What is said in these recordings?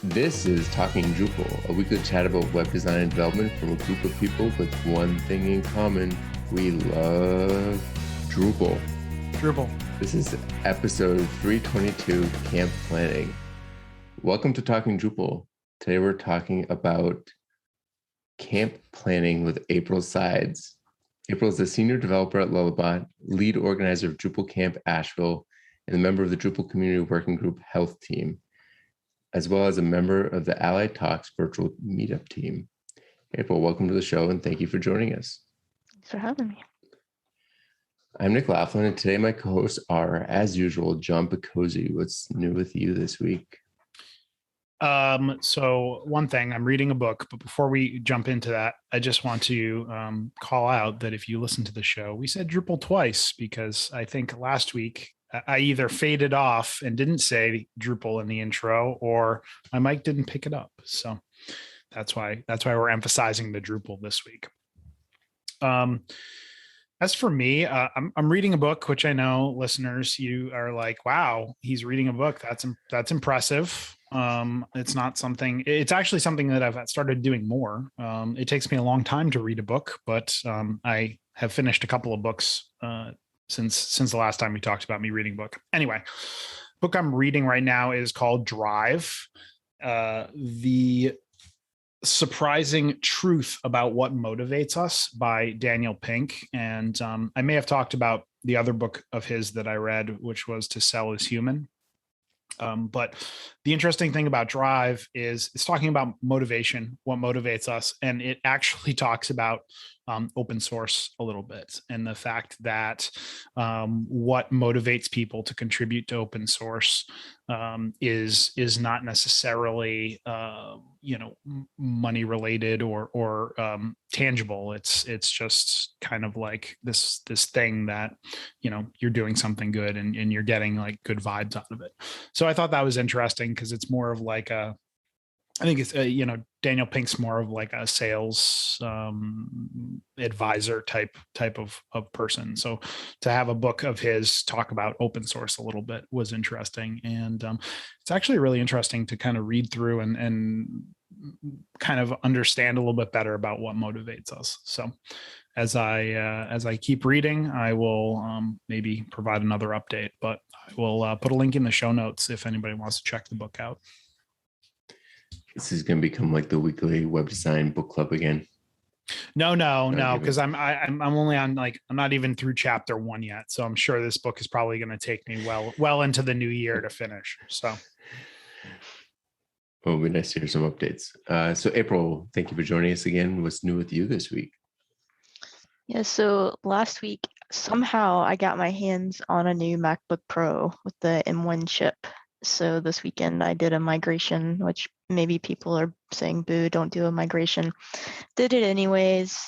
This is Talking Drupal, a weekly chat about web design and development from a group of people with one thing in common. We love Drupal. This is episode 322, Camp Planning. Welcome to Talking Drupal. Today we're talking about camp planning with April Sides. April is a senior developer at Lullabot, lead organizer of Drupal Camp Ashville, and a member of the Drupal Community Working Group Health Team, as well as a member of the Allied Talks virtual meetup team. April, welcome to the show, and thank you for joining us. Thanks for having me. I'm Nick Laughlin, and today my co-hosts are, as usual, John Picozzi. What's new with you this week? So one thing, I'm reading a book, but before we jump into that, I just want to call out that if you listen to the show, we said Drupal twice because I think last week I either faded off and didn't say Drupal in the intro, or my mic didn't pick it up. So that's why we're emphasizing the Drupal this week. As for me, I'm reading a book, which I know listeners, you are like, wow, he's reading a book. That's impressive. It's actually something that I've started doing more. It takes me a long time to read a book, but I have finished a couple of books since the last time we talked about me reading a book. Anyway, book I'm reading right now is called Drive, The Surprising Truth About What Motivates Us by Daniel Pink. And I may have talked about the other book of his that I read, which was To Sell is Human. But the interesting thing about Drive is it's talking about motivation, what motivates us. And it actually talks about open source a little bit, and the fact that what motivates people to contribute to open source is not necessarily money related or tangible. It's just kind of like this thing that you're doing something good and you're getting like good vibes out of it. So I thought that was interesting because it's more of like I think it's Daniel Pink's more of like a sales advisor type of person. So to have a book of his talk about open source a little bit was interesting, and it's actually really interesting to kind of read through and kind of understand a little bit better about what motivates us. So as I keep reading, I will maybe provide another update, but I will put a link in the show notes if anybody wants to check the book out. This is going to become like the weekly web design book club again. No, because I'm only on I'm not even through chapter 1 yet, so I'm sure this book is probably going to take me well into the new year to finish. So, well, it'll be nice to hear some updates. So, April, thank you for joining us again. What's new with you this week? Yeah, so last week somehow I got my hands on a new MacBook Pro with the M1 chip. So this weekend I did a migration, which maybe people are saying, boo, don't do a migration. Did it anyways.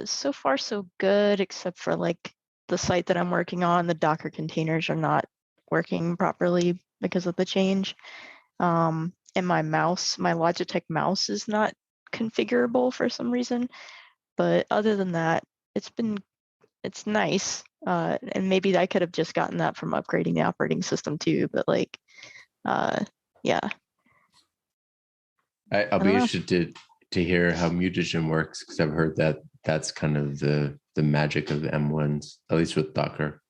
So far so good, except for like the site that I'm working on, the Docker containers are not working properly because of the change. And my Logitech mouse is not configurable for some reason. But other than that, it's nice. And maybe I could have just gotten that from upgrading the operating system too, but yeah. I'll be interested to hear how Mutagen works, because I've heard that that's kind of the magic of the M1s, at least with Docker.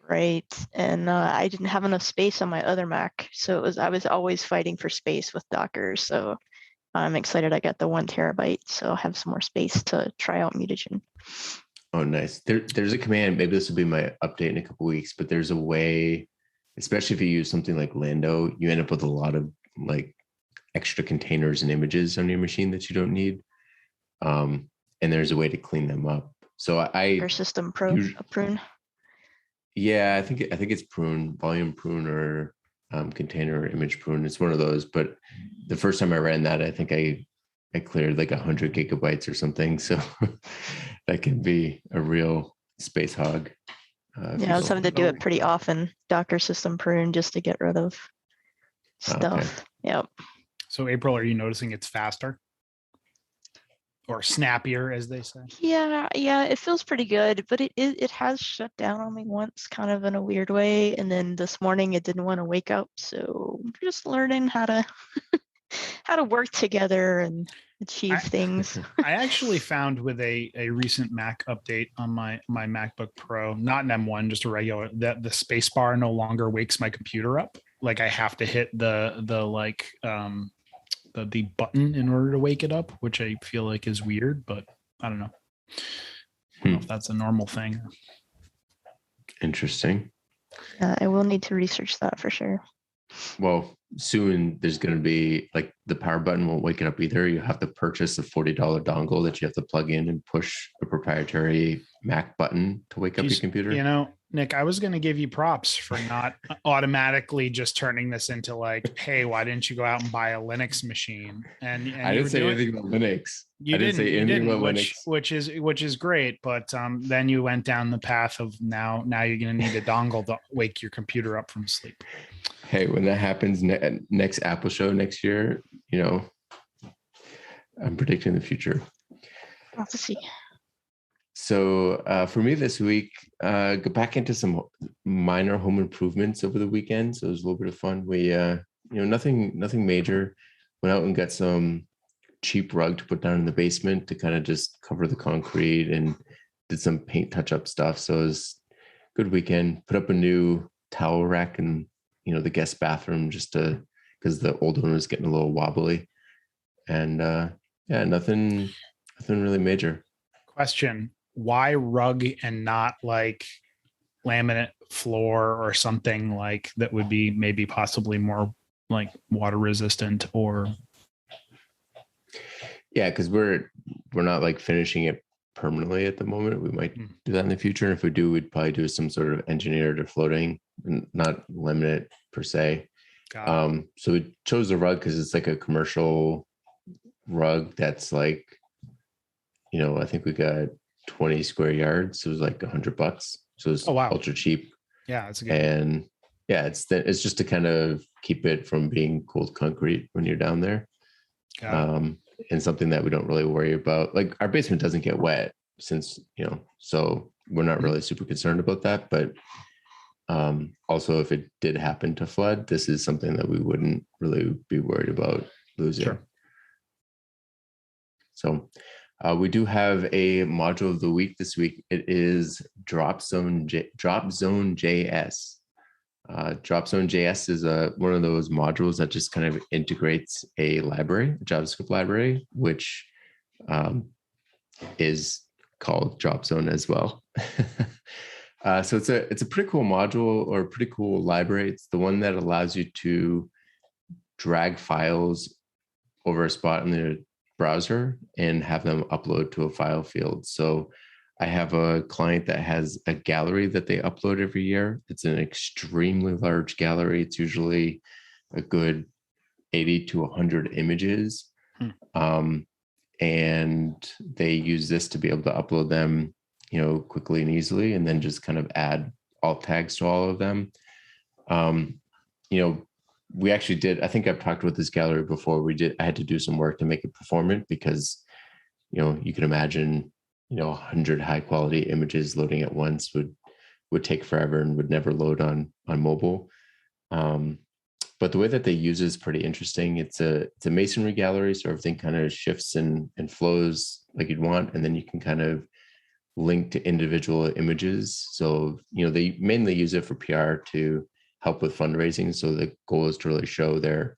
Right, and I didn't have enough space on my other Mac, so I was always fighting for space with Docker. So I'm excited I got the 1 terabyte, so I'll have some more space to try out Mutagen. Oh, nice. There's a command. Maybe this will be my update in a couple of weeks, but there's a way, especially if you use something like Lando, you end up with a lot of like extra containers and images on your machine that you don't need. And there's a way to clean them up. So Your system prune. Yeah, I think it's prune, volume prune, or container image prune. It's one of those. But the first time I ran that, I think I cleared like 100 gigabytes or something. So that can be a real space hog. Yeah, I was having to do it pretty often. Docker system prune just to get rid of stuff. Okay. Yep. So April, are you noticing it's faster or snappier, as they say? Yeah, it feels pretty good, but it has shut down on me once, kind of in a weird way. And then this morning it didn't want to wake up, so I'm just learning how to how to work together and achieve things. I actually found with a recent Mac update on my MacBook Pro, not an M1, just a regular, that the space bar no longer wakes my computer up. Like I have to hit the button in order to wake it up, which I feel like is weird, but I don't know. I don't know if that's a normal thing. Interesting. I will need to research that for sure. Well, soon there's going to be like the power button won't wake it up either. You have to purchase a $40 dongle that you have to plug in and push a proprietary Mac button to wake up your computer. You know, Nick, I was going to give you props for not automatically just turning this into like, hey, why didn't you go out and buy a Linux machine? And I didn't say anything about Linux. I didn't say anything about Linux, which is great. But then you went down the path of now you're going to need a dongle to wake your computer up from sleep. Hey, when that happens next Apple show next year, you know, I'm predicting the future. We'll have to see. So for me this week, go back into some minor home improvements over the weekend. So it was a little bit of fun. We, nothing major. Went out and got some cheap rug to put down in the basement to kind of just cover the concrete, and did some paint touch-up stuff. So it was a good weekend. Put up a new towel rack in, the guest bathroom just because the old one was getting a little wobbly. And nothing really major. Question. Why rug and not like laminate floor or something like that would be maybe possibly more like water resistant? Or yeah, because we're not like finishing it permanently at the moment. We might do that in the future. And if we do, we'd probably do some sort of engineered or floating, and not laminate per se. So we chose the rug because it's like a commercial rug that's like, I think we got 20 square yards. So it was like $100. So it's ultra cheap. Yeah, that's good. And yeah, it's just to kind of keep it from being cold concrete when you're down there. And something that we don't really worry about. Like our basement doesn't get wet since, so we're not really super concerned about that. But also if it did happen to flood, this is something that we wouldn't really be worried about losing. Sure. So we do have a module of the week this week. It is DropzoneJS. DropzoneJS is one of those modules that just kind of integrates a JavaScript library, which is called Dropzone as well. So it's a pretty cool module, or a pretty cool library. It's the one that allows you to drag files over a spot in the browser and have them upload to a file field. So I have a client that has a gallery that they upload every year. It's an extremely large gallery. It's usually a good 80 to 100 images. And they use this to be able to upload them, quickly and easily, and then just kind of add alt tags to all of them. We actually did, I think I've talked about this gallery before. I had to do some work to make it performant because, you can imagine, 100 high quality images loading at once would take forever and would never load on mobile. But the way that they use it is pretty interesting. It's a masonry gallery, so everything kind of shifts and flows like you'd want. And then you can kind of link to individual images. So, they mainly use it for PR to help with fundraising. So the goal is to really show their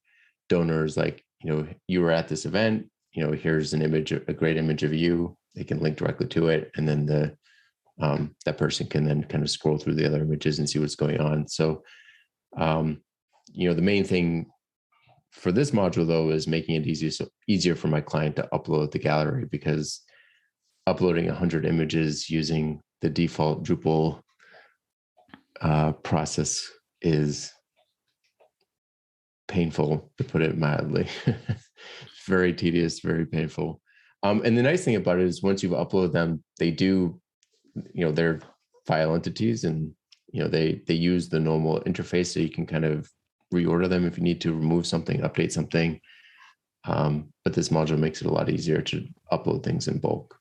donors, like, you were at this event, here's an image, a great image of you. They can link directly to it. And then that person can then kind of scroll through the other images and see what's going on. So, the main thing for this module though, is making it easier for my client to upload the gallery, because uploading 100 images using the default Drupal process is painful, to put it mildly. Very tedious, very painful. And the nice thing about it is once you've uploaded them, they do, they're file entities, and, they use the normal interface, so you can kind of reorder them if you need to remove something, update something. But this module makes it a lot easier to upload things in bulk.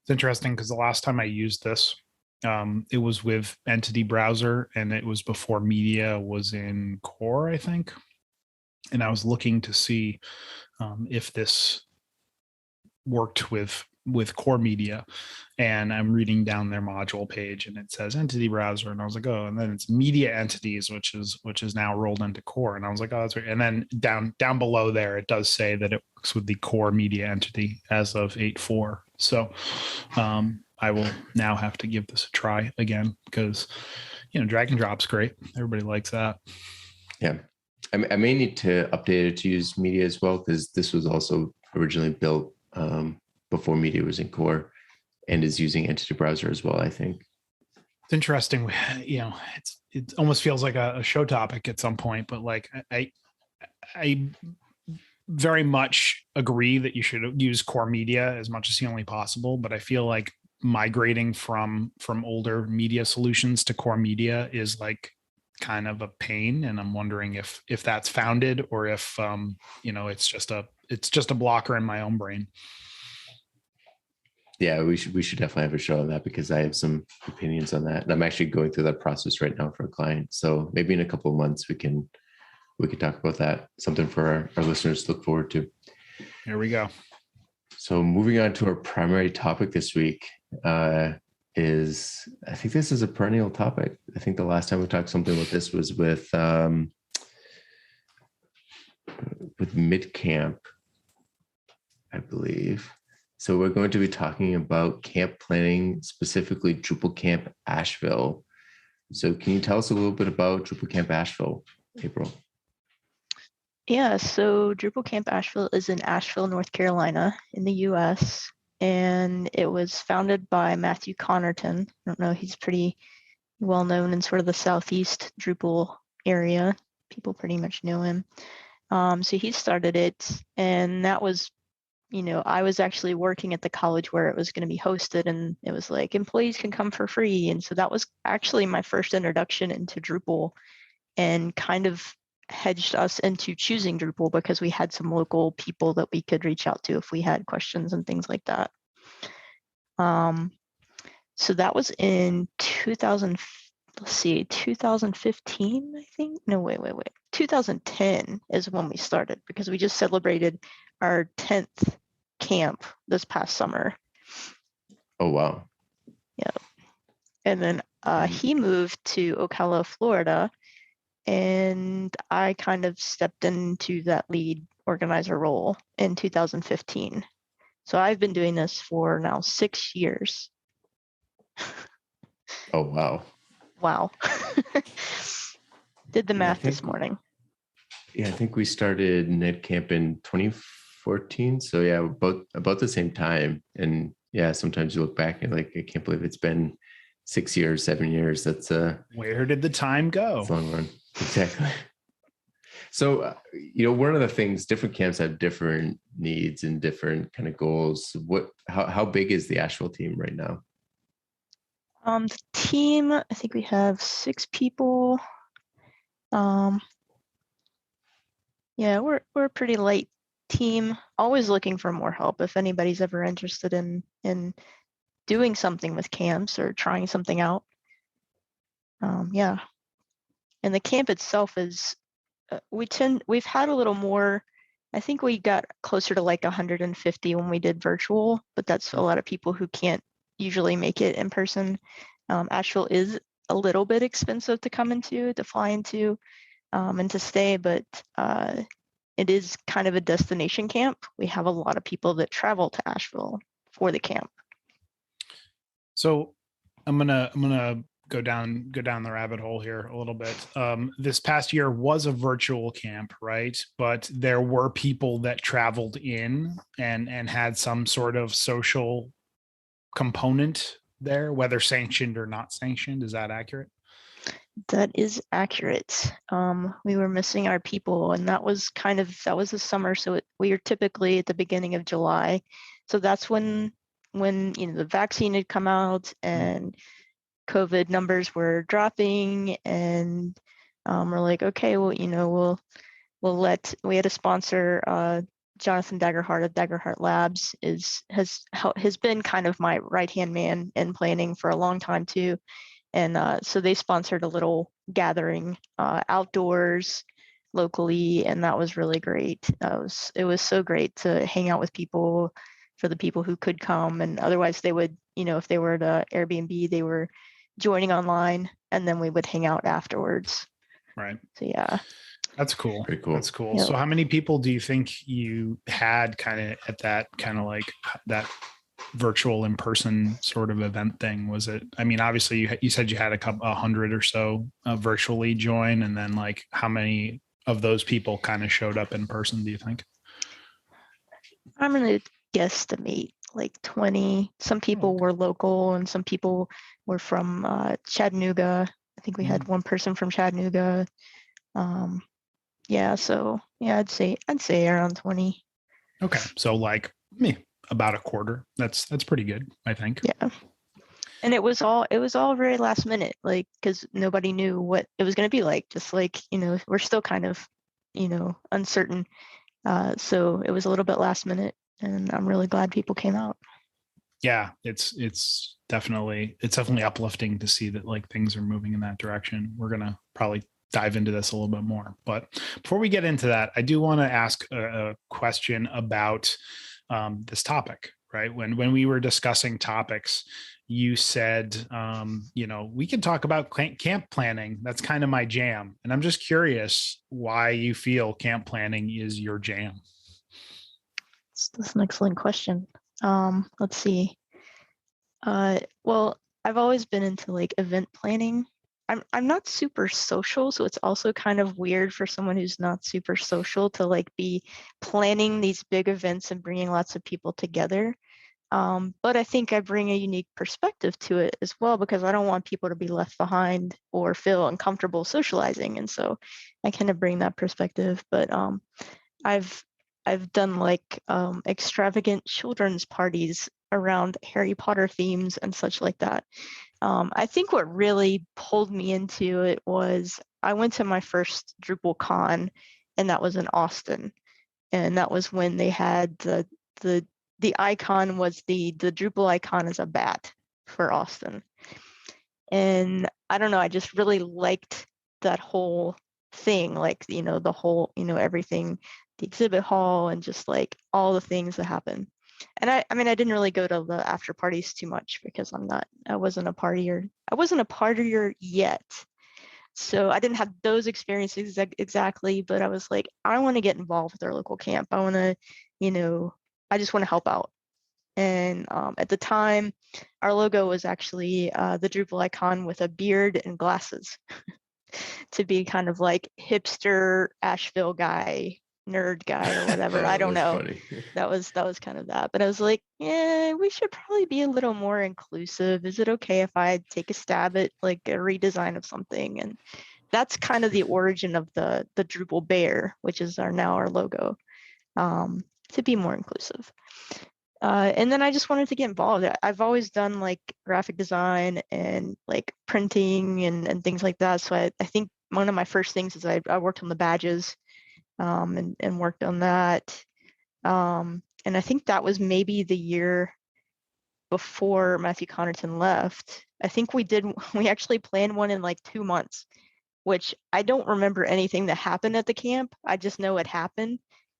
It's interesting because the last time I used this, it was with Entity Browser, and it was before media was in Core, I think. And I was looking to see if this worked with core media, and I'm reading down their module page and it says entity browser, and I was like, oh, and then it's media entities, which is now rolled into core, and I was like, oh, that's weird. And then down below there it does say that it works with the core media entity as of 8.4. So I will now have to give this a try again, because drag and drop's great, everybody likes that. Yeah, I may need to update it to use media as well, because this was also originally built before media was in core, and is using entity browser as well, I think. It's interesting. It almost feels like a show topic at some point, but like I very much agree that you should use core media as much as humanly possible. But I feel like migrating from older media solutions to core media is like kind of a pain. And I'm wondering if that's founded, or if it's just a blocker in my own brain. Yeah, we should definitely have a show on that, because I have some opinions on that, and I'm actually going through that process right now for a client. So maybe in a couple of months we can talk about that. Something for our listeners to look forward to. Here we go. So moving on to our primary topic this week is, I think this is a perennial topic. I think the last time we talked something about this was with mid-camp, I believe. So we're going to be talking about camp planning, specifically Drupal Camp Ashville. So can you tell us a little bit about Drupal Camp Ashville, April? Yeah, so Drupal Camp Ashville is in Asheville, North Carolina in the US, and it was founded by Matthew Connerton. I don't know, he's pretty well known in sort of the Southeast Drupal area. People pretty much know him. So he started it, and that was, I was actually working at the college where it was going to be hosted, and it was like employees can come for free. And so that was actually my first introduction into Drupal, and kind of hedged us into choosing Drupal because we had some local people that we could reach out to if we had questions and things like that. So that was in 2015, I think. No, wait. 2010 is when we started, because we just celebrated our 10th camp this past summer. Oh, wow. Yeah. And then he moved to Ocala, Florida, and I kind of stepped into that lead organizer role in 2015. So I've been doing this for now 6 years. Oh, wow. Wow. Did the math this morning. Yeah, I think we started NetCamp in 2014. So yeah, about the same time. And yeah, sometimes you look back and like, I can't believe it's been 6 years, 7 years. That's where did the time go? It's a long run. Exactly. So, one of the things, different camps have different needs and different kind of goals. How big is the Asheville team right now? The team, I think we have 6 people. Yeah, we're a pretty light team. Always looking for more help if anybody's ever interested in doing something with camps or trying something out. Yeah. And the camp itself is, we've had a little more. I think we got closer to like 150 when we did virtual, but that's a lot of people who can't usually make it in person. Asheville is a little bit expensive to fly into, and to stay, but it is kind of a destination camp. We have a lot of people that travel to Asheville for the camp. So I'm gonna go down the rabbit hole here a little bit. This past year was a virtual camp, right? But there were people that traveled in and had some sort of social component there, whether sanctioned or not sanctioned. Is that accurate? That is accurate. We were missing our people, and that was the summer. So we were typically at the beginning of July. So that's when the vaccine had come out and COVID numbers were dropping, and we're like, okay, well, we had a sponsor, Jonathan Daggerhart of Daggerhart Labs has been kind of my right-hand man in planning for a long time too. And so they sponsored a little gathering outdoors, locally, and that was really great. It was so great to hang out with people, for the people who could come, and otherwise they would, if they were at a Airbnb, they were joining online, and then we would hang out afterwards. Right. So yeah. That's cool. Very cool. That's cool. Yep. So how many people do you think you had kind of at that kind of like that virtual in-person sort of event thing? Was it, I mean, obviously you said you had a 100 or so virtually join, and then like how many of those people kind of showed up in person, do you think? I'm going to guesstimate like 20. Some people were local and some people were from Chattanooga. I think we had one person from Chattanooga. Yeah, so yeah, I'd say around 20. Okay. So like me, about a quarter. That's pretty good, I think. Yeah. And it was all very last minute, like, because nobody knew what it was going to be like. Just like, we're still kind of, uncertain. So it was a little bit last minute, and I'm really glad people came out. Yeah, it's definitely uplifting to see that like things are moving in that direction. We're gonna probably dive into this a little bit more, but before we get into that, I do want to ask a question about this topic. Right, when we were discussing topics, you said, we can talk about camp planning. That's kind of my jam, and I'm just curious why you feel camp planning is your jam. That's an excellent question. Let's see. Well, I've always been into like event planning. I'm not super social, so it's also kind of weird for someone who's not super social to like be planning these big events and bringing lots of people together. But I think I bring a unique perspective to it as well, because I don't want people to be left behind or feel uncomfortable socializing, and so I kind of bring that perspective. But I've done like extravagant children's parties around Harry Potter themes and such like that. I think what really pulled me into it was I went to my first Drupal con, and that was in Austin, and that was when they had the icon was the Drupal icon as a bat for Austin. And I don't know, I just really liked that whole thing, like, the whole, everything, the exhibit hall, and just like all the things that happen. And I mean, I didn't really go to the after parties too much because I wasn't a partier yet. So I didn't have those experiences exactly, but I was like, I want to get involved with our local camp. I want to, I just want to help out. And at the time, our logo was actually the Drupal icon with a beard and glasses to be kind of like hipster Ashville guy, nerd guy, or whatever. I don't know. Funny. That was kind of that. But I was like, yeah, we should probably be a little more inclusive. Is it okay if I take a stab at like a redesign of something? And that's kind of the origin of the Drupal bear, which is our logo, to be more inclusive. And then I just wanted to get involved. I've always done like graphic design and like printing and things like that. So I think one of my first things is I worked on the badges, and worked on that. And I think that was maybe the year before Matthew Connerton left. I think we actually planned one in like 2 months, which I don't remember anything that happened at the camp. I just know it happened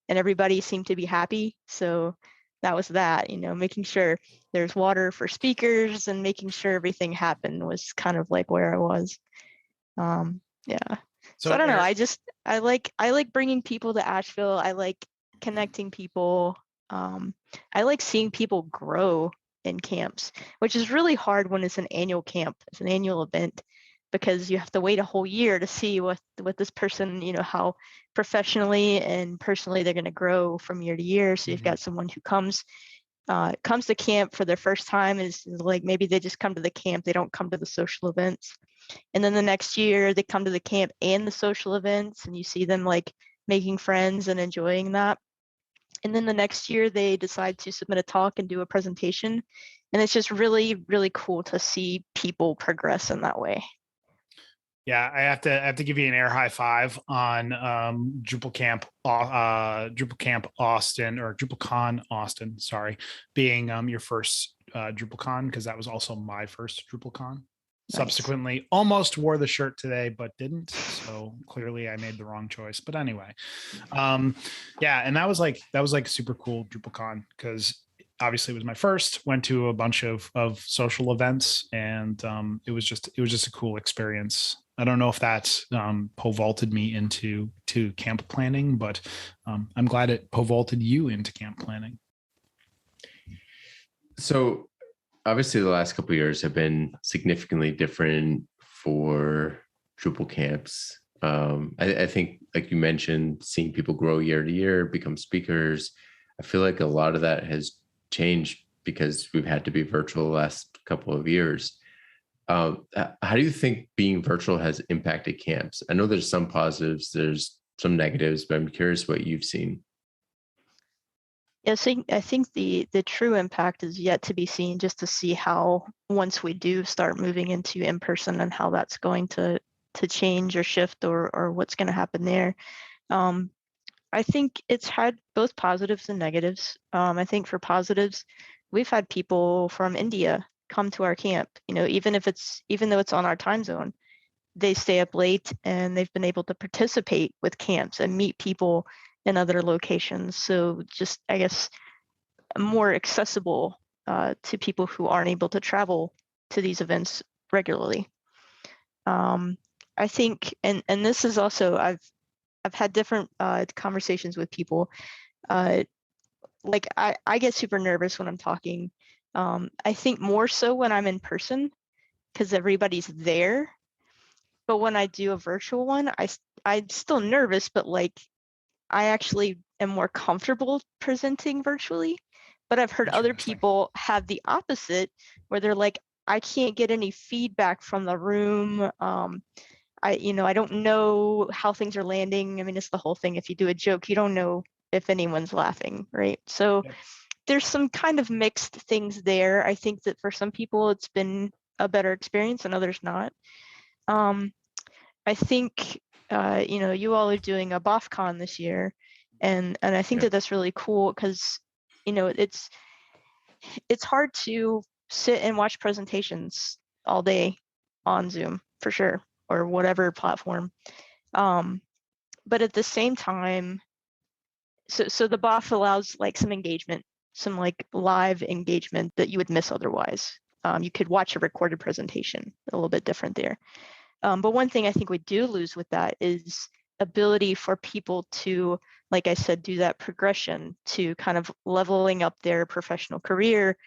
and everybody seemed to be happy. So that was that, making sure there's water for speakers and making sure everything happened was kind of like where I was. Yeah. So I don't know. I like bringing people to Asheville. I like connecting people. I like seeing people grow in camps, which is really hard when it's an annual camp. It's an annual event, because you have to wait a whole year to see what this person, how professionally and personally they're going to grow from year to year. So you've got someone who comes to camp for their first time, is like, maybe they just come to the camp, they don't come to the social events. And then the next year they come to the camp and the social events, and you see them like making friends and enjoying that. And then the next year they decide to submit a talk and do a presentation. And it's just really, really cool to see people progress in that way. Yeah, I have to give you an air high five on Drupal Camp Austin, or DrupalCon Austin, sorry, being your first DrupalCon, because that was also my first DrupalCon. subsequently almost wore the shirt today, but didn't. So clearly I made the wrong choice. But anyway, yeah. And that was like super cool DrupalCon, because obviously it was my first. Went to a bunch of social events, and it was just a cool experience. I don't know if that pole vaulted me into camp planning, but I'm glad it pole vaulted you into camp planning. So obviously the last couple of years have been significantly different for Drupal camps. I think, like you mentioned, seeing people grow year to year, become speakers, I feel like a lot of that has changed because we've had to be virtual the last couple of years. How do you think being virtual has impacted camps? I know there's some positives, there's some negatives, but I'm curious what you've seen. Yeah, so I think the true impact is yet to be seen, just to see how, once we do start moving into in-person, and how that's going to change or shift, or what's going to happen there. I think it's had both positives and negatives. I think for positives, we've had people from India come to our camp, even though it's on our time zone, they stay up late and they've been able to participate with camps and meet people in other locations. So just, I guess, more accessible to people who aren't able to travel to these events regularly. I think, and this is also, I've had different conversations with people. Like I get super nervous when I'm talking. I think more so when I'm in person, because everybody's there. But when I do a virtual one, I'm still nervous, but like I actually am more comfortable presenting virtually. But I've heard other people have the opposite, where they're like, I can't get any feedback from the room. I don't know how things are landing. I mean, it's the whole thing. If you do a joke, you don't know if anyone's laughing, right? So there's some kind of mixed things there. I think that for some people it's been a better experience and others not. I think you all are doing a BoffCon this year, and I think that that's really cool, because it's hard to sit and watch presentations all day on Zoom, for sure, or whatever platform. But at the same time, so the BOF allows like some engagement, some like live engagement that you would miss otherwise. You could watch a recorded presentation, a little bit different there. But one thing I think we do lose with that is ability for people to, like I said, do that progression to kind of leveling up their professional career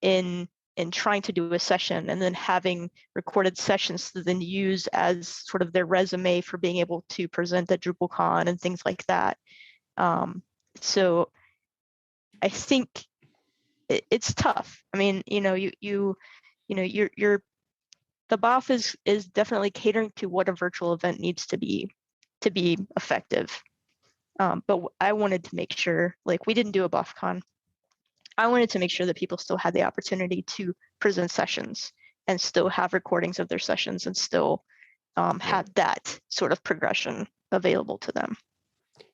in trying to do a session, and then having recorded sessions to then use as sort of their resume for being able to present at DrupalCon and things like that. So I think it's tough. I mean, the BOF is definitely catering to what a virtual event needs to be effective. But I wanted to make sure, like, we didn't do a BOFCon. I wanted to make sure that people still had the opportunity to present sessions and still have recordings of their sessions, and still have that sort of progression available to them.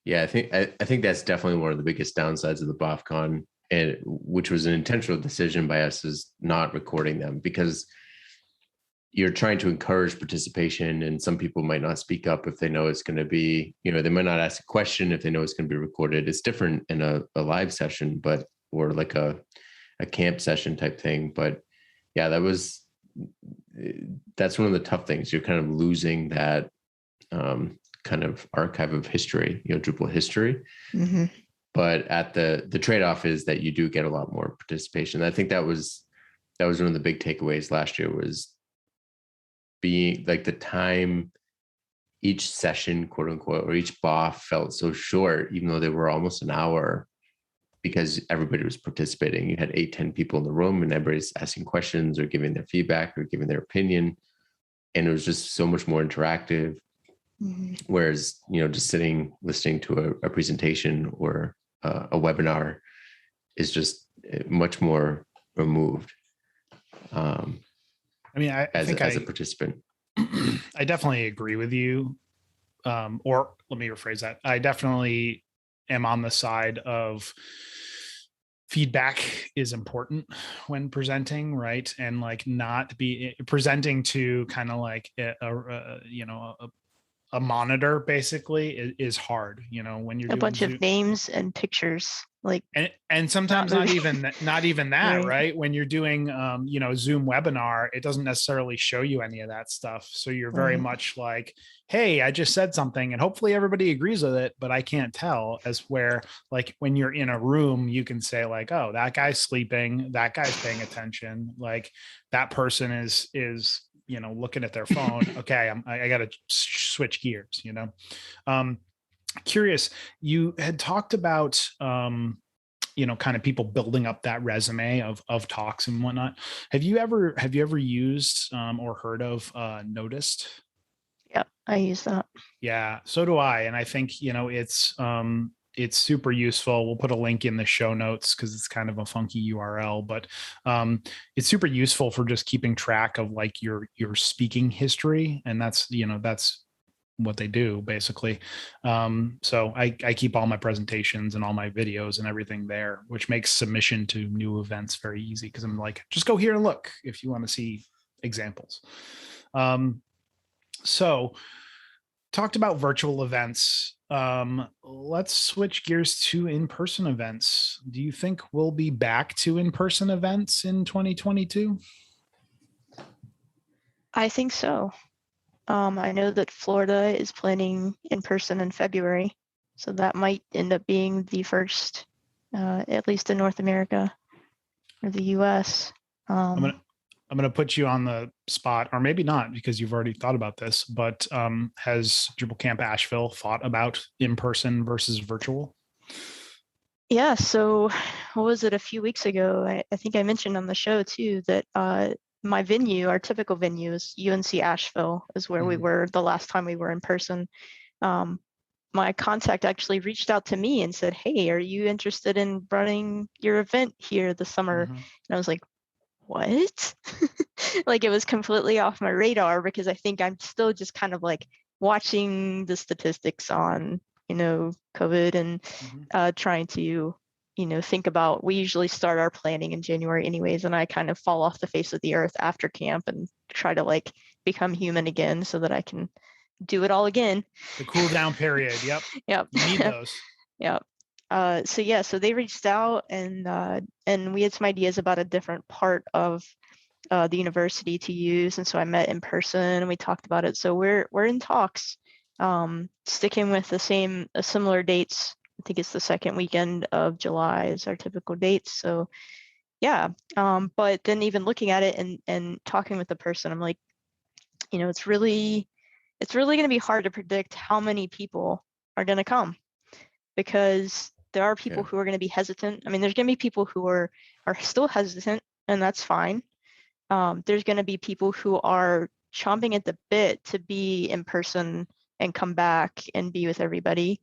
Yeah, I think that's definitely one of the biggest downsides of the BoffCon, and which was an intentional decision by us, is not recording them, because you're trying to encourage participation, and some people might not speak up if they know it's going to be, they might not ask a question if they know it's going to be recorded. It's different in a live session, or like a camp session type thing. But yeah, that's one of the tough things. You're kind of losing that kind of archive of history, Drupal history. Mm-hmm. But at the trade-off is that you do get a lot more participation. I think that was one of the big takeaways last year, was being like the time each session, quote unquote, or each BOF felt so short, even though they were almost an hour, because everybody was participating. You had 8-10 people in the room, and everybody's asking questions or giving their feedback or giving their opinion. And it was just so much more interactive. Mm-hmm. Whereas, just sitting, listening to a presentation or a webinar is just much more removed. I mean, I think as a participant, I definitely agree with you. Or let me rephrase that. I definitely am on the side of feedback is important when presenting, right? And like not be presenting to kind of like a monitor basically is hard, when you're A doing bunch Zoom. of names and pictures, like, And sometimes not even that, right? When you're doing Zoom webinar, it doesn't necessarily show you any of that stuff. So you're very much like, hey, I just said something and hopefully everybody agrees with it, but I can't tell. As where like when you're in a room, you can say like, oh, that guy's sleeping, that guy's paying attention, like that person is looking at their phone. Okay, I got to switch gears. Curious, you had talked about kind of people building up that resume of talks and whatnot. Have you ever used or heard of Noticed? Yeah, I use that. Yeah, so do I. And I think it's super useful. We'll put a link in the show notes because it's kind of a funky URL, but it's super useful for just keeping track of like your speaking history. And that's what they do basically. So I keep all my presentations and all my videos and everything there, which makes submission to new events very easy because I'm like, just go here and look if you want to see examples. So talked about virtual events. Let's switch gears to in-person events. Do you think we'll be back to in-person events in 2022? I think so. I know that Florida is planning in person in February, so that might end up being the first, at least in North America or the US. I'm going to put you on the spot, or maybe not because you've already thought about this, but has Drupal Camp Asheville thought about in-person versus virtual? Yeah, so what was it, a few weeks ago? I think I mentioned on the show too that my venue, our typical venue is UNC Ashville, is where we were the last time we were in person. My contact actually reached out to me and said, hey, are you interested in running your event here this summer? And I was like, what? Like it was completely off my radar because I think I'm still just kind of like watching the statistics on, COVID and trying to think about, we usually start our planning in January anyways, and I kind of fall off the face of the earth after camp and try to like become human again so that I can do it all again. The cool down period. Yep. Yep. You need those. Yep. So they reached out and we had some ideas about a different part of the university to use, and so I met in person and we talked about it. So we're in talks, sticking with similar dates. I think it's the second weekend of July is our typical date. So yeah, but then even looking at it and talking with the person, I'm like, it's really going to be hard to predict how many people are going to come, because there are people who are going to be hesitant. I mean, there's going to be people who are still hesitant, and that's fine. There's going to be people who are chomping at the bit to be in person and come back and be with everybody.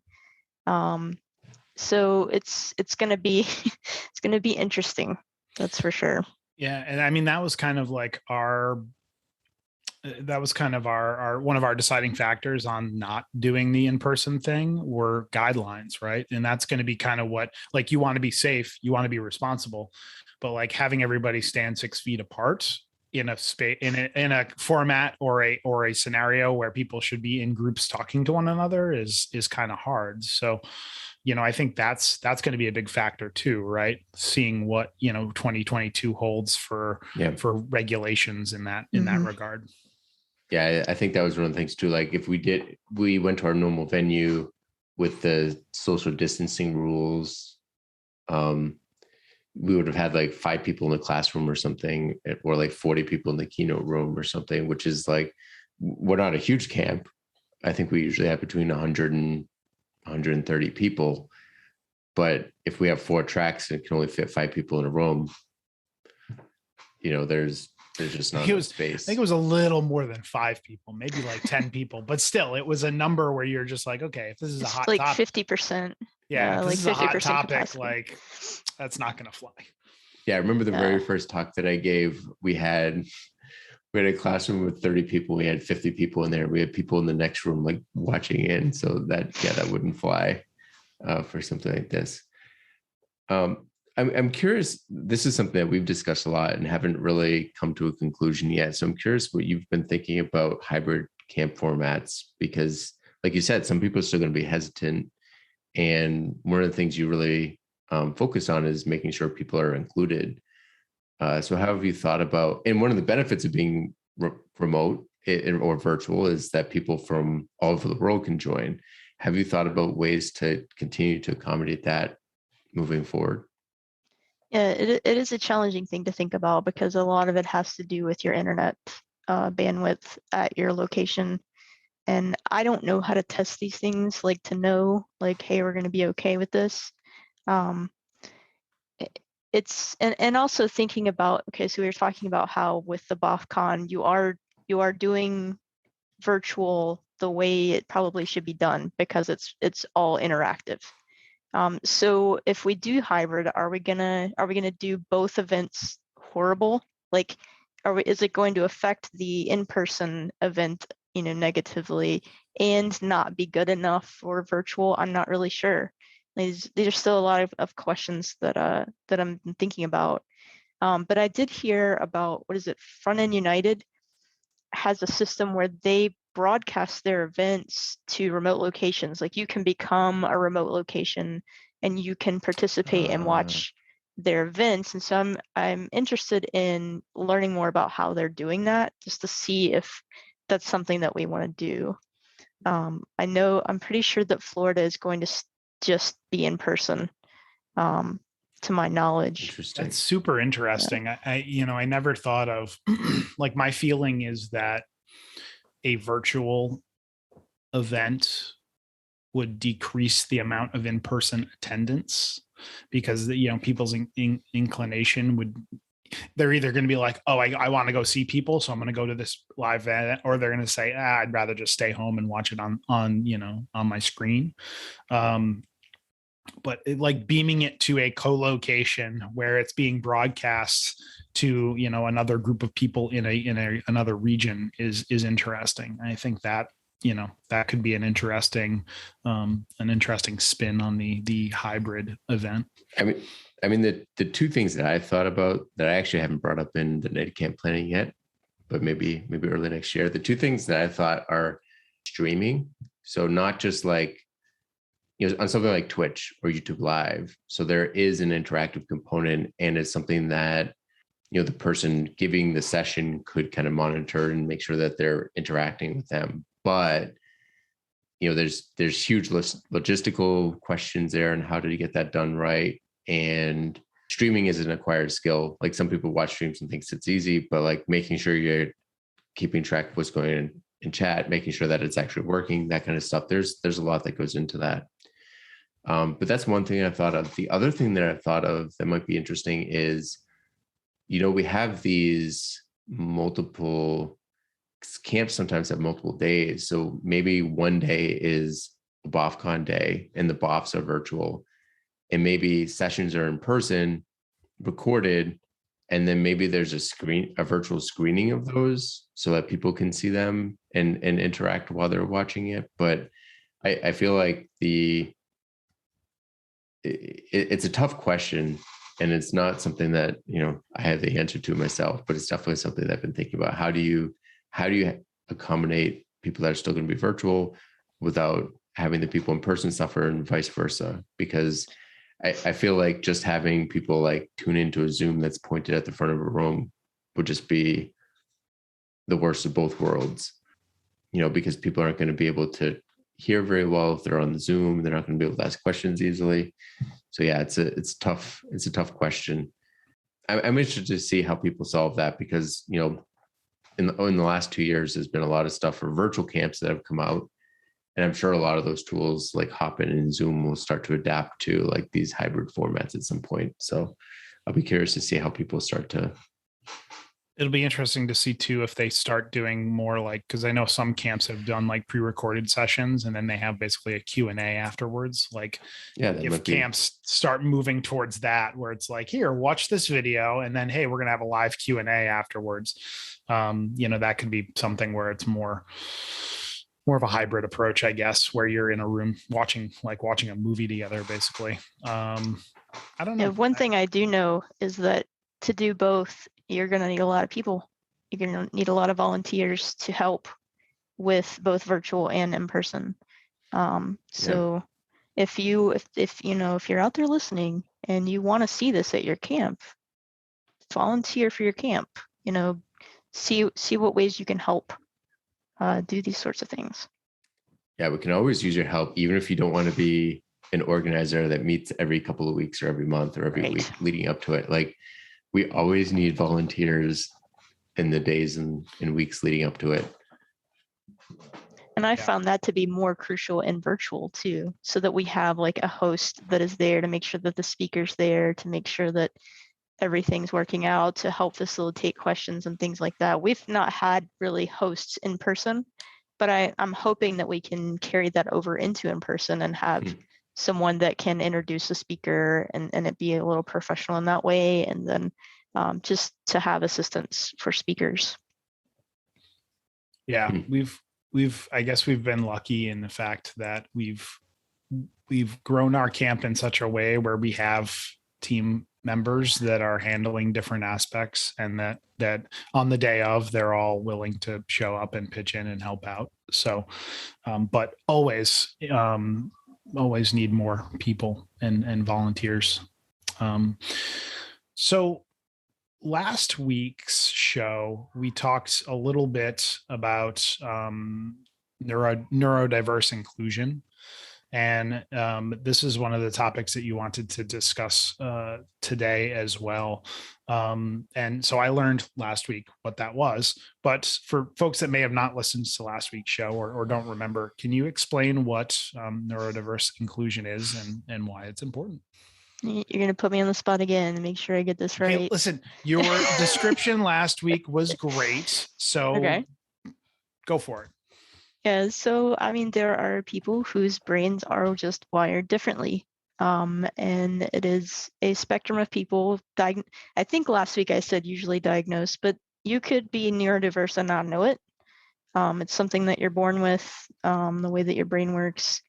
So it's going to be it's going to be interesting. That's for sure. Yeah, and I mean that was kind of like our one of our deciding factors on not doing the in-person thing were guidelines, right? And that's going to be kind of what, like, you want to be safe, you want to be responsible, but like having everybody stand 6 feet apart in a space, in a format or a scenario where people should be in groups talking to one another is kind of hard. So, I think that's going to be a big factor too, right? Seeing what 2022 holds for regulations in that regard. Yeah, I think that was one of the things too. Like if we went to our normal venue with the social distancing rules, we would have had like 5 people in the classroom or something, or like 40 people in the keynote room or something, which is like, we're not a huge camp. I think we usually have between 100 and 130 people. But if we have 4 tracks and it can only fit 5 people in a room, there's just not enough space. I think it was a little more than 5 people, maybe like 10 people, but still it was a number where you're just like, okay, if this is a hot like topic, 50%. Yeah, like this is a hot topic, capacity. like that's not going to fly. Yeah, I remember the very first talk that I gave, we had a classroom with 30 people. We had 50 people in there. We had people in the next room like watching in. So that wouldn't fly for something like this. I'm curious, this is something that we've discussed a lot and haven't really come to a conclusion yet. So I'm curious what you've been thinking about hybrid camp formats, because like you said, some people are still going to be hesitant. And one of the things you really focus on is making sure people are included. So how have you thought about, and one of the benefits of being remote or virtual is that people from all over the world can join. Have you thought about ways to continue to accommodate that moving forward? Yeah, it is a challenging thing to think about because a lot of it has to do with your internet bandwidth at your location. And I don't know how to test these things, like to know, like, hey, we're going to be okay with this. It's and also thinking about, okay, so we were talking about how with the BoffCon, you are doing virtual the way it probably should be done because it's all interactive. So if we do hybrid, are we gonna do both events horrible? Like, is it going to affect the in-person event, negatively and not be good enough for virtual? I'm not really sure. These are still a lot of questions that I'm thinking about. But I did hear about, what is it? Front End United has a system where they broadcast their events to remote locations. Like, you can become a remote location and you can participate and watch their events. And so I'm interested in learning more about how they're doing that, just to see if that's something that we want to do. I'm pretty sure that Florida is going to just be in person, to my knowledge. Interesting. That's super interesting. Yeah. I never thought of, like, my feeling is that a virtual event would decrease the amount of in-person attendance because, people's inclination would, they're either going to be like, oh, I want to go see people, so I'm going to go to this live event, or they're going to say, I'd rather just stay home and watch it on my screen. But like beaming it to a co-location where it's being broadcast to, another group of people in another region is interesting. I think that, that could be an interesting spin on the hybrid event. I mean, the two things that I thought about that I actually haven't brought up in the native camp planning yet, but maybe early next year. The two things that I thought are streaming. So not just like, on something like Twitch or YouTube Live. So there is an interactive component, and it's something that, the person giving the session could kind of monitor and make sure that they're interacting with them. But, there's huge logistical questions there, and how do you get that done right? And streaming is an acquired skill. Like, some people watch streams and thinks it's easy, but like making sure you're keeping track of what's going on in chat, making sure that it's actually working, that kind of stuff. There's a lot that goes into that. But that's one thing I thought of. The other thing that I thought of that might be interesting is, we have these multiple camps sometimes have multiple days. So maybe one day is a BoffCon day and the BoFs are virtual, and maybe sessions are in person, recorded, and then maybe there's a virtual screening of those so that people can see them and interact while they're watching it. But I feel like it's a tough question, and it's not something that, I have the answer to myself, but it's definitely something that I've been thinking about. How do you accommodate people that are still going to be virtual without having the people in person suffer, and vice versa? Because I feel like just having people like tune into a Zoom that's pointed at the front of a room would just be the worst of both worlds, because people aren't going to be able to hear very well if they're on the Zoom. They're not going to be able to ask questions easily. So yeah, it's a tough question. I'm interested to see how people solve that, because in the last 2 years, there's been a lot of stuff for virtual camps that have come out, and I'm sure a lot of those tools like Hopin and Zoom will start to adapt to like these hybrid formats at some point. So I'll be curious to see how people start to. It'll be interesting to see too if they start doing more like, because I know some camps have done like pre-recorded sessions and then they have basically a Q&A afterwards. Like, if camps start moving towards that, where it's like, here, watch this video, and then, hey, we're gonna have a live Q&A afterwards. That could be something where it's more more of a hybrid approach, I guess, where you're in a room watching a movie together, basically. I don't know. Yeah, one thing I do know is that to do both, you're going to need a lot of people. You're going to need a lot of volunteers to help with both virtual and in person. So if you're out there listening and you want to see this at your camp, volunteer for your camp. See what ways you can help do these sorts of things. Yeah, we can always use your help, even if you don't want to be an organizer that meets every couple of weeks or every month or every week leading up to it. Like, we always need volunteers in the days and weeks leading up to it. And I found that to be more crucial in virtual too, so that we have like a host that is there to make sure that the speaker's there, to make sure that everything's working out, to help facilitate questions and things like that. We've not had really hosts in person, but I'm hoping that we can carry that over into in person and have someone that can introduce the speaker and it be a little professional in that way. And then just to have assistance for speakers. Yeah, I guess we've been lucky in the fact that we've grown our camp in such a way where we have team members that are handling different aspects, and that on the day of, they're all willing to show up and pitch in and help out. So, but always need more people and volunteers. So last week's show, we talked a little bit about neurodiverse inclusion. And this is one of the topics that you wanted to discuss today as well. And so I learned last week what that was. But for folks that may have not listened to last week's show or don't remember, can you explain what neurodiverse inclusion is and why it's important? You're going to put me on the spot again and make sure I get this right. Hey, listen, your description last week was great. So go for it. Yeah, so I mean, there are people whose brains are just wired differently. And it is a spectrum of people. I think last week I said usually diagnosed, but you could be neurodiverse and not know it. It's something that you're born with, the way that your brain works.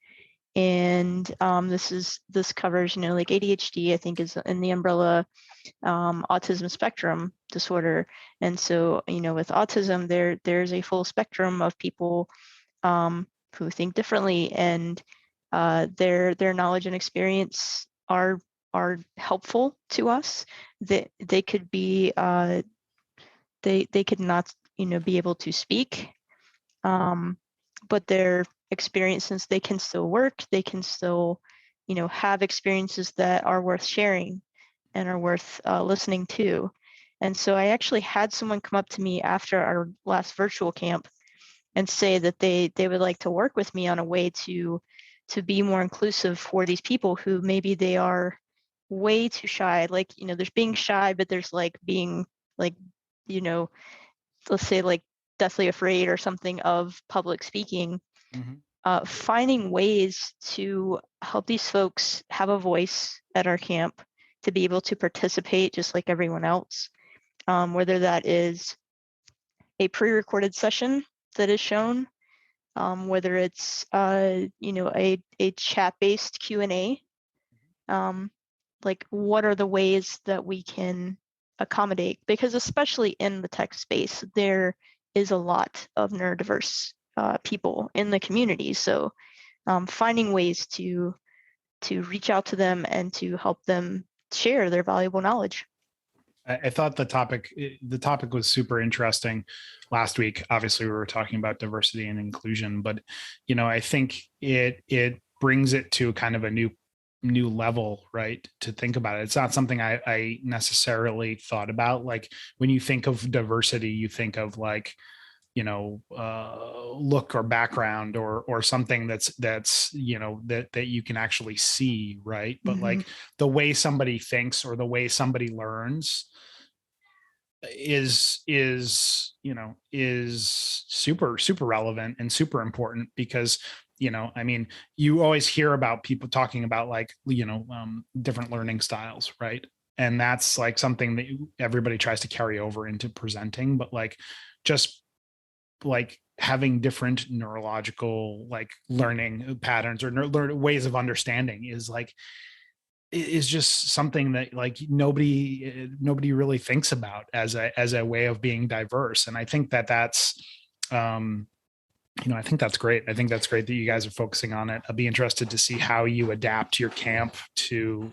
And this covers, like ADHD, I think, is in the umbrella, autism spectrum disorder. And so, with autism, there's a full spectrum of people who think differently, and their knowledge and experience are helpful to us. They could be they could not be able to speak, but their experiences, they can still work, they can still have experiences that are worth sharing and are worth listening to. And so I actually had someone come up to me after our last virtual camp and say that they would like to work with me on a way to be more inclusive for these people who maybe they are way too shy. Like, there's being shy, but there's like being like, let's say like deathly afraid or something of public speaking. Finding ways to help these folks have a voice at our camp, to be able to participate just like everyone else, whether that is a pre-recorded session that is shown, whether it's a chat-based Q&A, like what are the ways that we can accommodate, because especially in the tech space, there is a lot of neurodiverse people in the community. So finding ways to reach out to them and to help them share their valuable knowledge. I thought the topic was super interesting last week. Obviously, we were talking about diversity and inclusion, but I think it brings it to kind of a new level, right? To think about it. It's not something I necessarily thought about. Like, when you think of diversity, you think of like, look or background or something that's that you can actually see, right? But like the way somebody thinks or the way somebody learns is super relevant and super important, because I mean, you always hear about people talking about like different learning styles, right? And that's like something that everybody tries to carry over into presenting, but like just like having different neurological like learning patterns or ways of understanding is just something that like nobody really thinks about as a way of being diverse. And I think that's I think that's great. I think that's great that you guys are focusing on it. I'll be interested to see how you adapt your camp to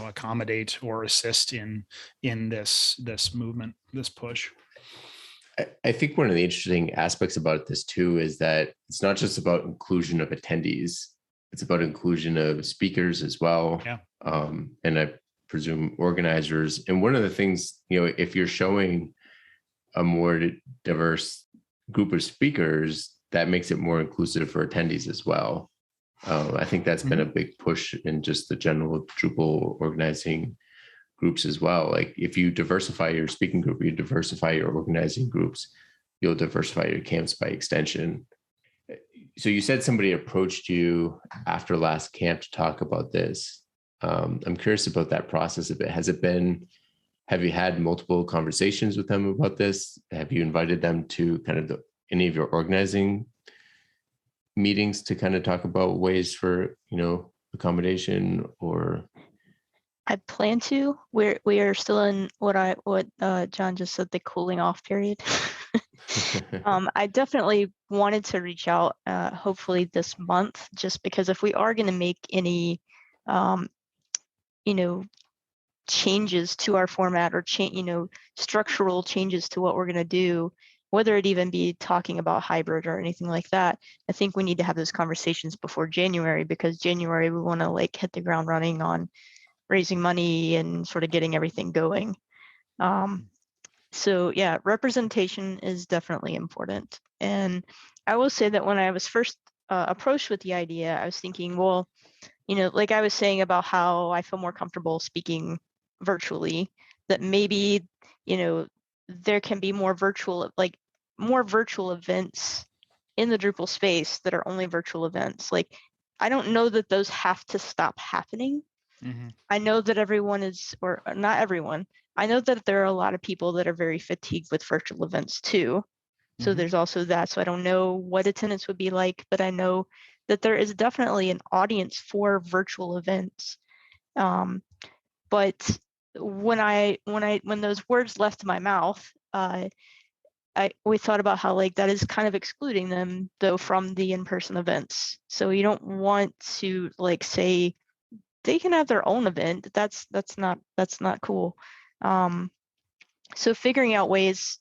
accommodate or assist in this movement, this push. I think one of the interesting aspects about this too is that it's not just about inclusion of attendees. It's about inclusion of speakers as well. Yeah. And I presume organizers. And one of the things, if you're showing a more diverse group of speakers, that makes it more inclusive for attendees as well. I think that's been a big push in just the general Drupal organizing groups as well. Like if you diversify your speaking group, you diversify your organizing groups, you'll diversify your camps by extension. So you said somebody approached you after last camp to talk about this. I'm curious about that process a bit. Have you had multiple conversations with them about this? Have you invited them to kind of any of your organizing meetings to kind of talk about ways for, accommodation or? I plan to. We are still in what John just said, the cooling off period. I definitely wanted to reach out, hopefully this month, just because if we are going to make any, changes to our format or structural changes to what we're going to do, whether it even be talking about hybrid or anything like that, I think we need to have those conversations before January, because January we want to like hit the ground running on raising money and sort of getting everything going. So yeah, representation is definitely important. And I will say that when I was first approached with the idea, I was thinking, well, like I was saying about how I feel more comfortable speaking virtually, that maybe, there can be more virtual events in the Drupal space that are only virtual events. Like, I don't know that those have to stop happening. Mm-hmm. I know that everyone is, or not everyone, I know that there are a lot of people that are very fatigued with virtual events too. So there's also that. So I don't know what attendance would be like, but I know that there is definitely an audience for virtual events. But when those words left my mouth, we thought about how like that is kind of excluding them though from the in-person events. So you don't want to like say they can have their own event. That's not cool. So figuring out ways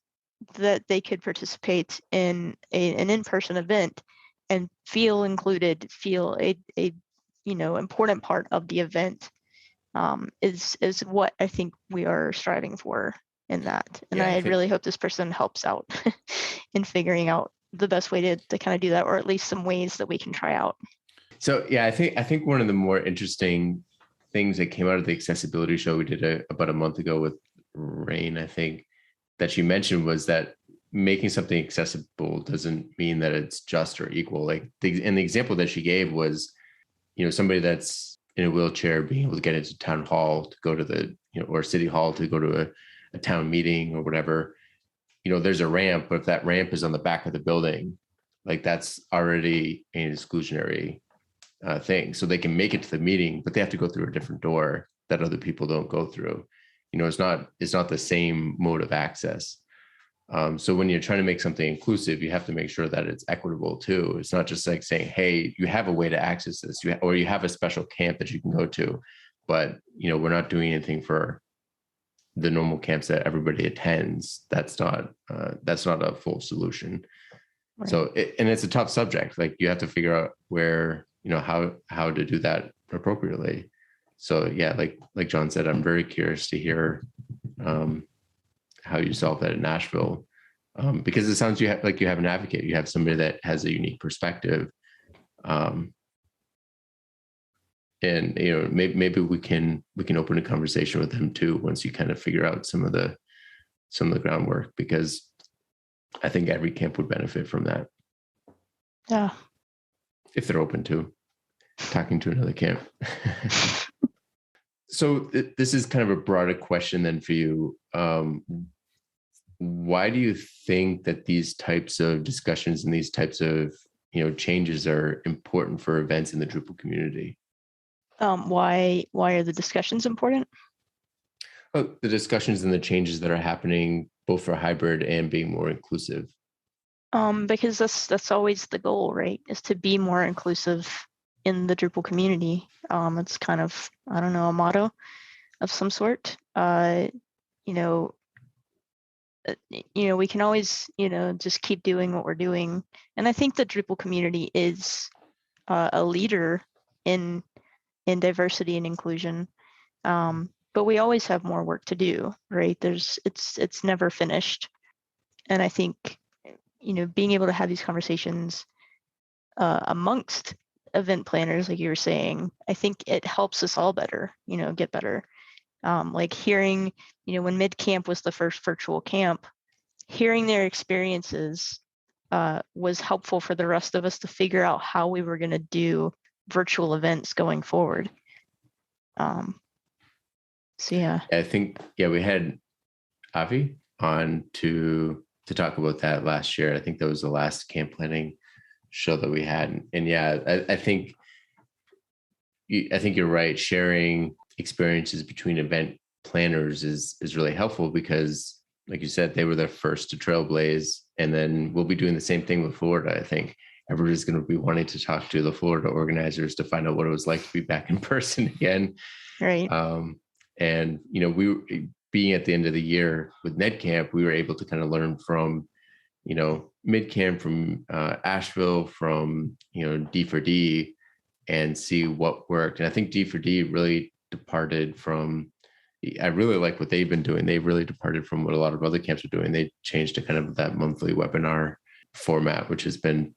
that they could participate in an in-person event and feel included, feel a important part of the event, is what I think we are striving for in that. And I really hope this person helps out in figuring out the best way to kind of do that, or at least some ways that we can try out. So yeah, I think one of the more interesting things that came out of the accessibility show we did about a month ago with Rain, I think, that she mentioned was that making something accessible doesn't mean that it's just or equal. Like the example that she gave was, somebody that's in a wheelchair being able to get into town hall to go to the, or city hall to go to a town meeting or whatever. There's a ramp, but if that ramp is on the back of the building, like that's already an exclusionary thing. So they can make it to the meeting, but they have to go through a different door that other people don't go through. It's not the same mode of access. So when you're trying to make something inclusive, you have to make sure that it's equitable too. It's not just like saying, hey, you have a way to access this, or you have a special camp that you can go to, but we're not doing anything for the normal camps that everybody attends. That's not a full solution. Right. So it's a tough subject. Like you have to figure out where, how to do that appropriately. So yeah, like John said, I'm very curious to hear how you solve that in Ashville, because it sounds like you have an advocate. You have somebody that has a unique perspective, and maybe we can open a conversation with them too once you kind of figure out some of the groundwork, because I think every camp would benefit from that. Yeah, if they're open to talking to another camp. So this is kind of a broader question then for you. why do you think that these types of discussions and these types of changes are important for events in the Drupal community? Why are the discussions important? Oh, the discussions and the changes that are happening both for hybrid and being more inclusive. Because that's always the goal, right? Is to be more inclusive in the Drupal community. It's kind of, I don't know, a motto of some sort. We can always, just keep doing what we're doing. And I think the Drupal community is a leader in diversity and inclusion. But we always have more work to do, right? It's never finished. And I think, being able to have these conversations amongst event planners, like you were saying, I think it helps us all better, get better. Like hearing, when mid-camp was the first virtual camp, hearing their experiences was helpful for the rest of us to figure out how we were going to do virtual events going forward. So yeah. I think, we had Avi on to talk about that last year. I think that was the last camp planning show that we had. And I think you're right. Sharing experiences between event planners is really helpful because, like you said, they were the first to trailblaze, and then we'll be doing the same thing with Florida. I think everybody's going to be wanting to talk to the Florida organizers to find out what it was like to be back in person again. Right. And we being at the end of the year with NetCamp, we were able to kind of learn from mid-camp, from Ashville, from D4D, and see what worked. And I think D4D really departed from, I really like what they've been doing. They really departed from what a lot of other camps are doing. They changed to kind of that monthly webinar format, which has been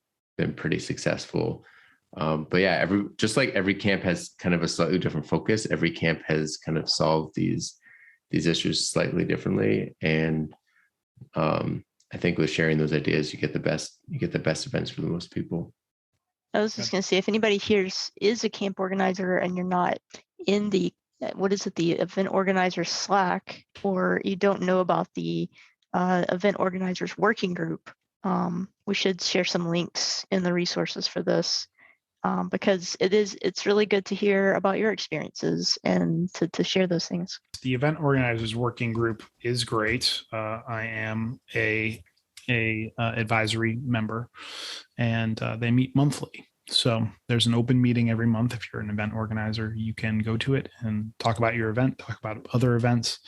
pretty successful. But yeah, every camp has kind of a slightly different focus. Every camp has kind of solved these issues slightly differently. And I think with sharing those ideas, you get the best events for the most people. I was just going to say, if anybody here is a camp organizer and you're not in the event organizer Slack, or you don't know about the event organizers working group, we should share some links in the resources for this, because it's really good to hear about your experiences and to share those things. The event organizers working group is great. I am a advisory member, and they meet monthly. So there's an open meeting every month. If you're an event organizer, you can go to it and talk about your event, talk about other events.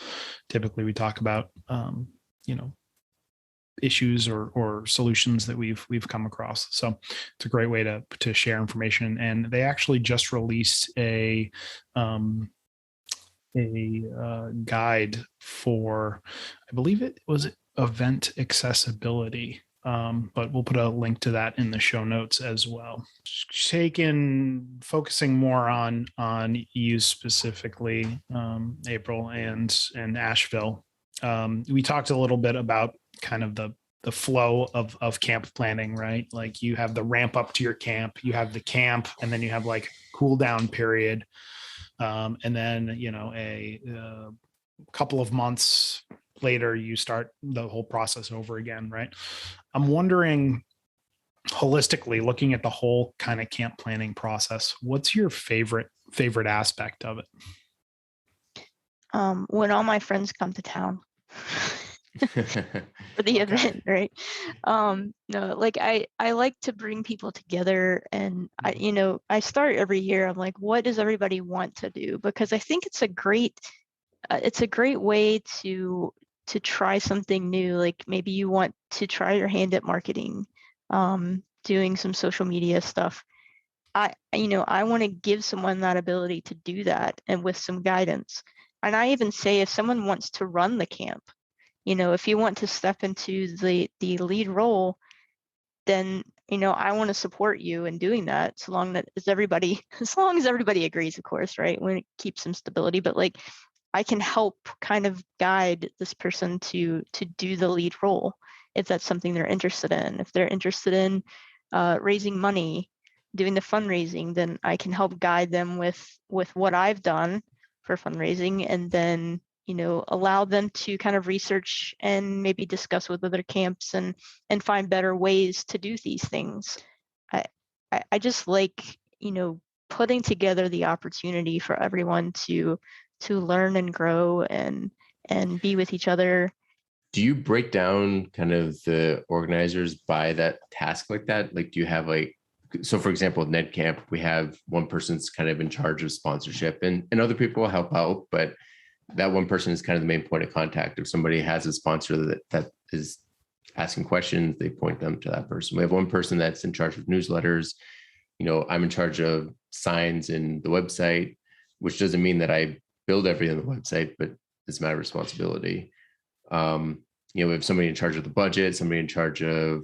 Typically, we talk about issues or solutions that we've come across. So it's a great way to share information. And they actually just released a guide for, I believe it was event accessibility. But we'll put a link to that in the show notes as well. Focusing more on you specifically, April and Asheville. We talked a little bit about kind of the flow of camp planning, right? Like you have the ramp up to your camp, you have the camp, and then you have like cool down period. And then, a couple of months later, you start the whole process over again, right? I'm wondering, holistically, looking at the whole kind of camp planning process, what's your favorite aspect of it? When all my friends come to town for the event, right? No, like I like to bring people together, and I start every year. I'm like, what does everybody want to do? Because I think it's a great way to try something new. Like maybe you want to try your hand at marketing, doing some social media stuff. I want to give someone that ability to do that, and with some guidance. And I even say, if someone wants to run the camp, if you want to step into the lead role, then I want to support you in doing that, as long as everybody agrees, of course, right? When it keeps some stability, but like I can help kind of guide this person to do the lead role if that's something they're interested in. If they're interested in raising money, doing the fundraising, then I can help guide them with what I've done for fundraising, and then allow them to kind of research and maybe discuss with other camps and find better ways to do these things. I just like, putting together the opportunity for everyone to learn and grow and be with each other. Do you break down kind of the organizers by that task like that? Like, do you have so for example, NetCamp, we have one person's kind of in charge of sponsorship and other people will help out, but that one person is kind of the main point of contact. If somebody has a sponsor that is asking questions, they point them to that person. We have one person that's in charge of newsletters. I'm in charge of signs in the website, which doesn't mean that I build everything on the website, but it's my responsibility. We have somebody in charge of the budget, somebody in charge of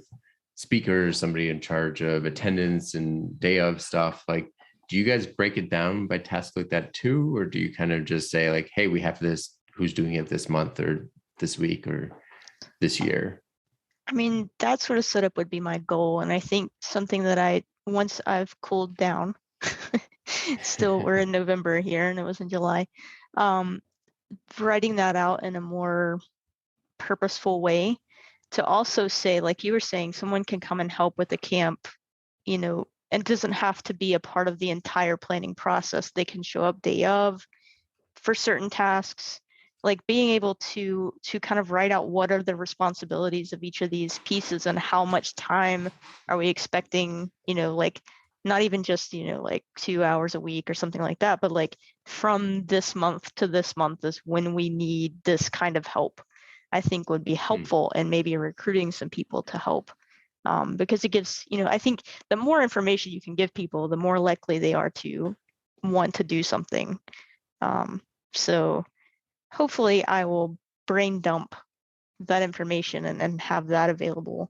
speakers, somebody in charge of attendance and day of stuff. Like, do you guys break it down by tasks like that too? Or do you kind of just say like, hey, we have this, who's doing it this month or this week or this year? I mean, that sort of setup would be my goal. And I think something that once I've cooled down, still we're in November here and it was in July, writing that out in a more purposeful way to also say, like you were saying, someone can come and help with the camp, and it doesn't have to be a part of the entire planning process. They can show up day of for certain tasks, like being able to kind of write out what are the responsibilities of each of these pieces and how much time are we expecting, like not even just, like 2 hours a week or something like that, but like from this month to this month is when we need this kind of help, I think would be helpful, and maybe recruiting some people to help. Because it gives, I think the more information you can give people, the more likely they are to want to do something. So hopefully I will brain dump that information and have that available.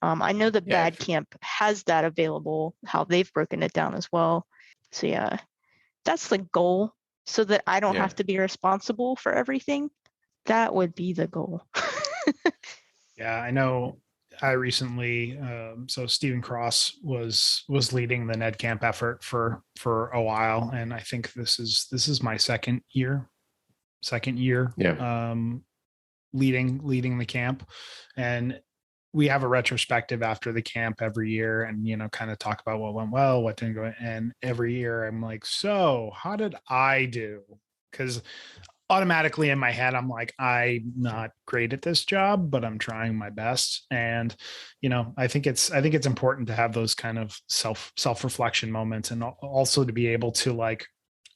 I know that Bad Camp has that available, how they've broken it down as well. So yeah, that's the goal, so that I don't have to be responsible for everything. That would be the goal. Yeah, I know. I recently, so Stephen Cross was leading the NetCamp effort for a while, and I think this is my second year, leading the camp, and we have a retrospective after the camp every year, and kind of talk about what went well, what didn't go, and every year I'm like, so how did I do? Because automatically in my head, I'm like, I'm not great at this job, but I'm trying my best. And, I think it's important to have those kind of self-reflection moments, and also to be able to like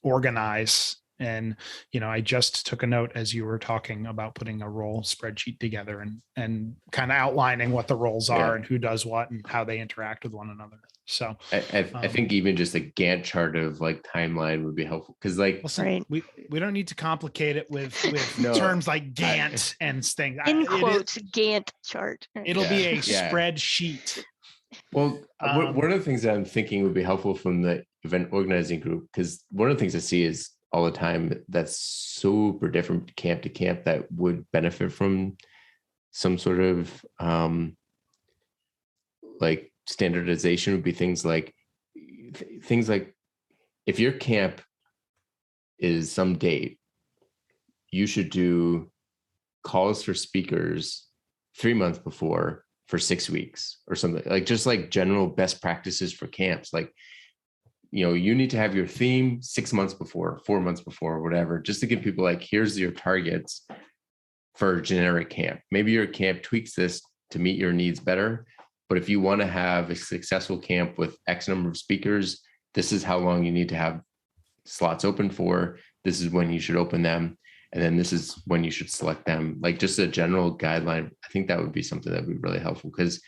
organize. And, I just took a note as you were talking about putting a role spreadsheet together and kind of outlining what the roles are and who does what and how they interact with one another. So I think even just a Gantt chart of like timeline would be helpful, because like, listen, we don't need to complicate it with terms like Gantt and things. In quotes, Gantt chart. It'll be a spreadsheet. Well, one of the things that I'm thinking would be helpful from the event organizing group, because one of the things I see is all the time that's super different camp to camp that would benefit from some sort of like standardization, would be things like if your camp is some date, you should do calls for speakers 3 months before for 6 weeks or something, like just like general best practices for camps. Like, you need to have your theme 6 months before, 4 months before, whatever, just to give people like, here's your targets for a generic camp. Maybe your camp tweaks this to meet your needs better. But if you want to have a successful camp with X number of speakers, this is how long you need to have slots open for. This is when you should open them. And then this is when you should select them. Like just a general guideline. I think that would be something that would be really helpful, because,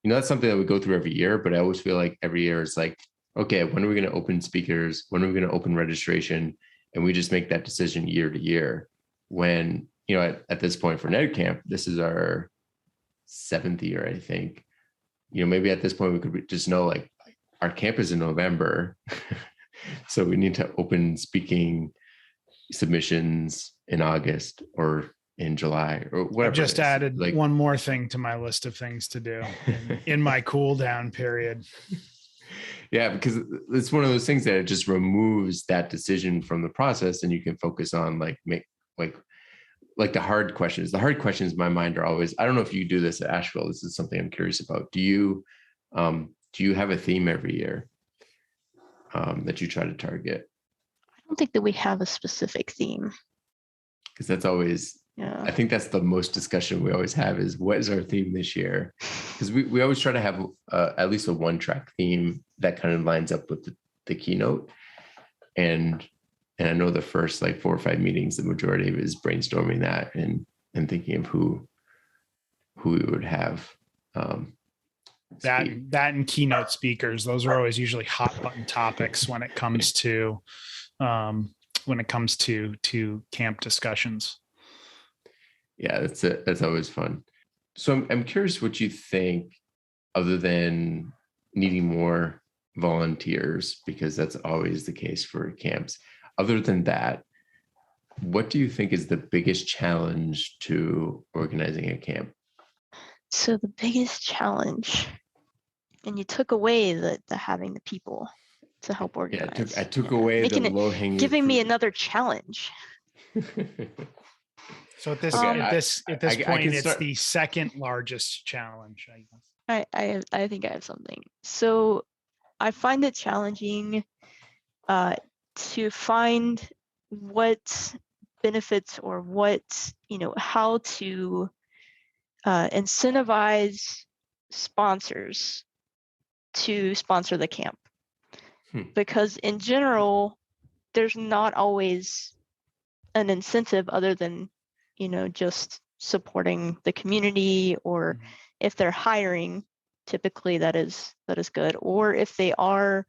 that's something that we go through every year. But I always feel like every year it's like, okay, when are we going to open speakers? When are we going to open registration? And we just make that decision year to year. When, at this point for NetCamp, this is our 7th year, I think. Maybe at this point we could just know like our camp is in November. So we need to open speaking submissions in August or in July or whatever. I just added like one more thing to my list of things to do in my cool down period. Yeah, because it's one of those things that it just removes that decision from the process, and you can focus on like like the hard questions. The hard questions in my mind are always, I don't know if you do this at Ashville. This is something I'm curious about. Do you have a theme every year that you try to target? I don't think that we have a specific theme. Because that's always, I think that's the most discussion we always have is what is our theme this year? Because we always try to have at least a one-track theme that kind of lines up with the keynote. And I know the first like 4 or 5 meetings, the majority of it is brainstorming that and thinking of who we would have. That and keynote speakers, those are always usually hot button topics when it comes to camp discussions. Yeah, that's always fun. So I'm curious what you think, other than needing more volunteers, because that's always the case for camps. Other than that, what do you think is the biggest challenge to organizing a camp? So the biggest challenge, and you took away the having the people to help organize. Yeah, I took away the low-hanging giving fruit. me another challenge. So at this point, it's the second largest challenge, I guess. I think I have something. So I find it challenging to find what benefits or how to incentivize sponsors to sponsor the camp. Because in general, there's not always an incentive other than, just supporting the community, or if they're hiring, typically that is good. Or if they are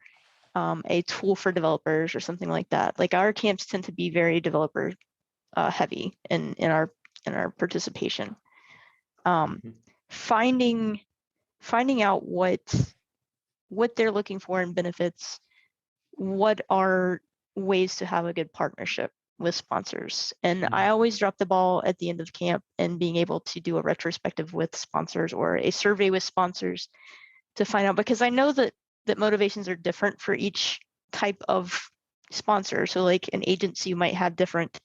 a tool for developers or something like that. Like our camps tend to be very developer heavy in our participation. Finding out what they're looking for in benefits, what are ways to have a good partnership with sponsors. And I always drop the ball at the end of camp and being able to do a retrospective with sponsors or a survey with sponsors to find out, because I know that motivations are different for each type of sponsor. So like an agency might have different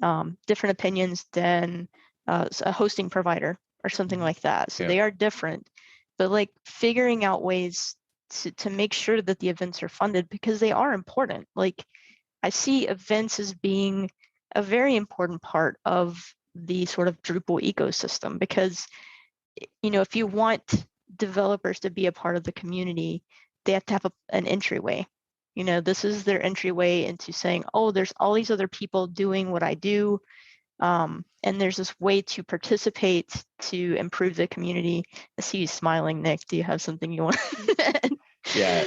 opinions than a hosting provider or something like that. So they are different, but like figuring out ways to make sure that the events are funded, because they are important. Like I see events as being a very important part of the sort of Drupal ecosystem, because, if you want developers to be a part of the community, they have to have an entryway. This is their entryway into saying, oh, there's all these other people doing what I do. And there's this way to participate to improve the community. I see you smiling, Nick. Do you have something you want to add? Yeah,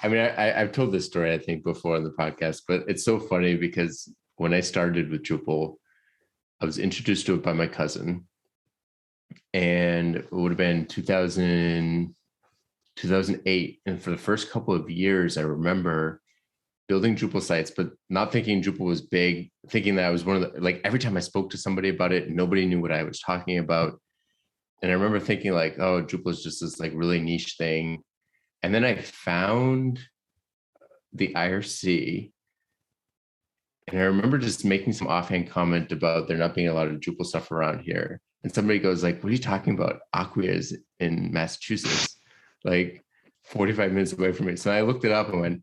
I've told this story, I think, before on the podcast, but it's so funny because when I started with Drupal, I was introduced to it by my cousin, and it would have been 2008. And for the first couple of years, I remember building Drupal sites, but not thinking Drupal was big, thinking that I was one of the, like every time I spoke to somebody about it, nobody knew what I was talking about. And I remember thinking like, oh, Drupal is just this like really niche thing. And then I found the IRC, and I remember just making some offhand comment about there not being a lot of Drupal stuff around here. And somebody goes like, what are you talking about? Acquia is in Massachusetts, like 45 minutes away from me. So I looked it up and went,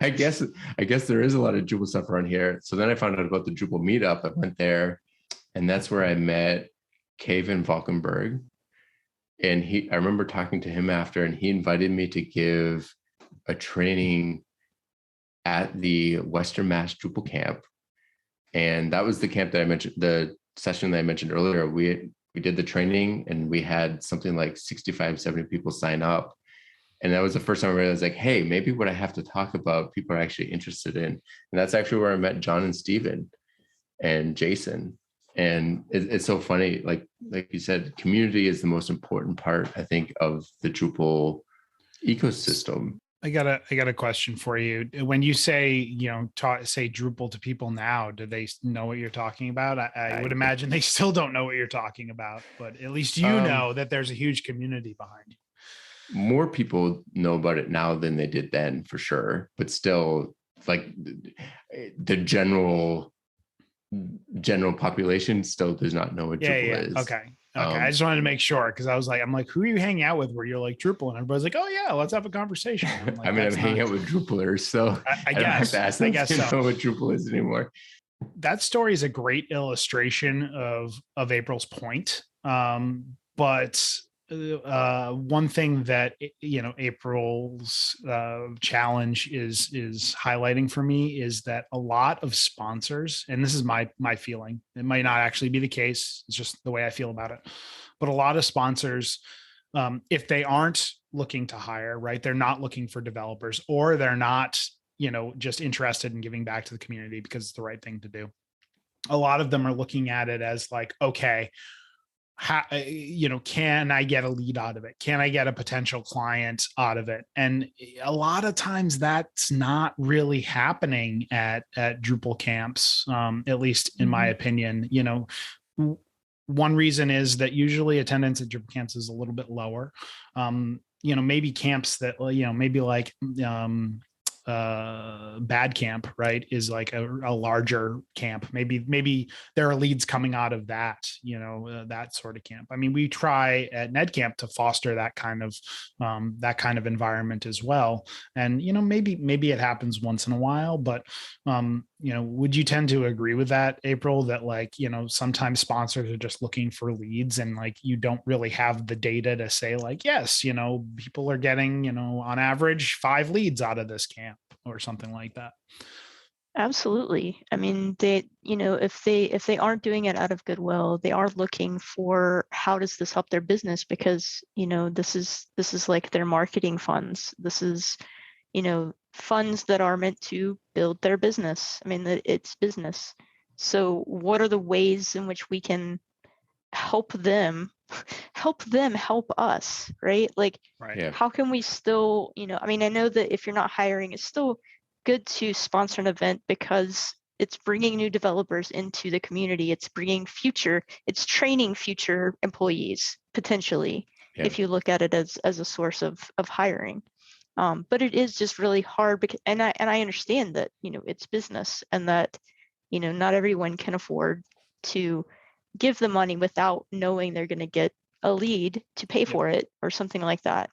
I guess there is a lot of Drupal stuff around here. So then I found out about the Drupal meetup. I went there, and that's where I met Kevin Valkenberg. And I remember talking to him after, and he invited me to give a training at the Western Mass Drupal camp. And that was the camp that I mentioned, the session that I mentioned earlier. We did the training, and we had something like 65, 70 people sign up. And that was the first time I realized like, hey, maybe what I have to talk about, people are actually interested in. And that's actually where I met John and Steven and Jason. And it's so funny, like you said, community is the most important part, I think, of the Drupal ecosystem. I got a question for you. When you say, say Drupal to people now, do they know what you're talking about? I would imagine they still don't know what you're talking about, but at least know that there's a huge community behind you. More people know about it now than they did then, for sure. But still, like the general population still does not know what Drupal is. Okay. I just wanted to make sure, because I'm like, who are you hanging out with where you're like Drupal? And everybody's like, oh yeah, let's have a conversation. I'm like, I'm hanging out with Drupalers, so I guess don't have to ask them to know what Drupal is anymore. That story is a great illustration of April's point. But one thing that April's challenge is highlighting for me is that a lot of sponsors, and this is my feeling, it might not actually be the case, it's just the way I feel about it, but a lot of sponsors, if they aren't looking to hire, right, they're not looking for developers, or they're not just interested in giving back to the community because it's the right thing to do. A lot of them are looking at it as like, okay, how, can I get a lead out of it? Can I get a potential client out of it? And a lot of times that's not really happening at Drupal camps, at least in my opinion. One reason is that usually attendance at Drupal camps is a little bit lower. Maybe camps that, maybe like Bad Camp, right, is like a larger camp. Maybe there are leads coming out of that, that sort of camp. I mean, we try at NedCamp to foster that kind of environment as well. And maybe it happens once in a while, but would you tend to agree with that, April, that like, sometimes sponsors are just looking for leads, and like you don't really have the data to say like, yes, people are getting, on average 5 leads out of this camp or something like that? Absolutely. I mean, they, if they aren't doing it out of goodwill, they are looking for how does this help their business, because this is like their marketing funds. This is funds that are meant to build their business. I mean, it's business. So what are the ways in which we can help them help us, right? Like, right. Yeah. How can we still, I mean, I know that if you're not hiring, it's still good to sponsor an event because it's bringing new developers into the community. It's training future employees potentially, if you look at it as a source of hiring. But it is just really hard because, and I understand that, it's business, and that, not everyone can afford to give the money without knowing they're going to get a lead to pay for it or something like that.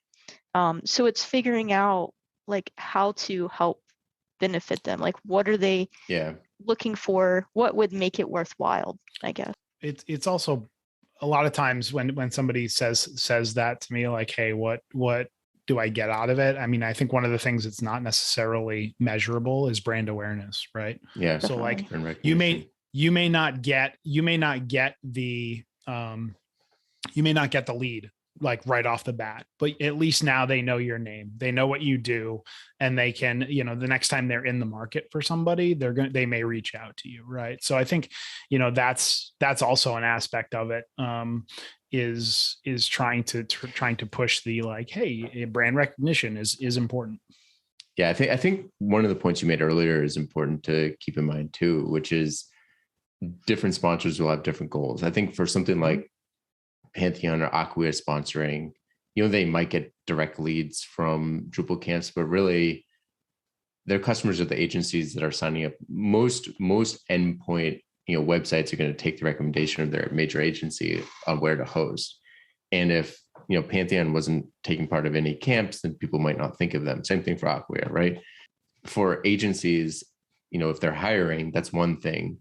So it's figuring out like how to help benefit them. Like, what are they looking for? What would make it worthwhile, I guess. It's also a lot of times when somebody says that to me, like, hey, what do I get out of it? I mean, I think one of the things that's not necessarily measurable is brand awareness, right? Yeah. So like you may not get the lead like right off the bat, but at least now they know your name, they know what you do, and they can, the next time they're in the market for somebody, they may reach out to you. Right. So I think, that's also an aspect of it, is trying to push the like, hey, brand recognition is important. Yeah. I think one of the points you made earlier is important to keep in mind too, which is different sponsors will have different goals. I think for something like Pantheon or Acquia sponsoring, they might get direct leads from Drupal camps, but really their customers are the agencies that are signing up. Most endpoint, websites are going to take the recommendation of their major agency on where to host. And if, Pantheon wasn't taking part of any camps, then people might not think of them. Same thing for Acquia, right? For agencies, if they're hiring, that's one thing.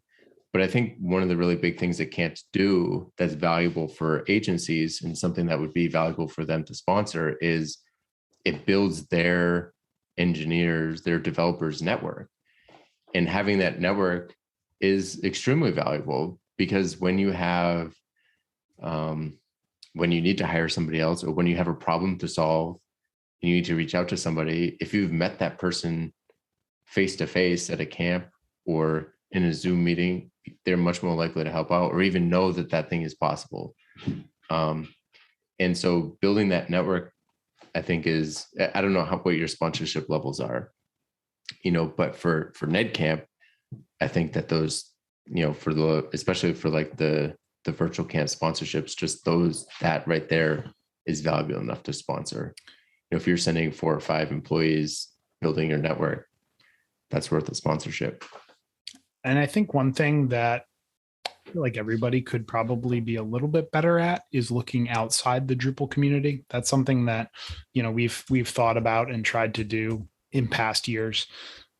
But I think one of the really big things that Camps do that's valuable for agencies and something that would be valuable for them to sponsor is it builds their engineers, their developers network. And having that network is extremely valuable, because when you have, when you need to hire somebody else, or when you have a problem to solve, you need to reach out to somebody. If you've met that person face-to-face at a camp or in a Zoom meeting, they're much more likely to help out or even know that thing is possible. And so building that network, I think is, I don't know what your sponsorship levels are, but for NedCamp, I think that those, especially for like the virtual camp sponsorships, just that right there is valuable enough to sponsor. If you're sending 4 or 5 employees building your network, that's worth a sponsorship. And I think one thing that I feel like everybody could probably be a little bit better at is looking outside the Drupal community. That's something that, we've thought about and tried to do in past years,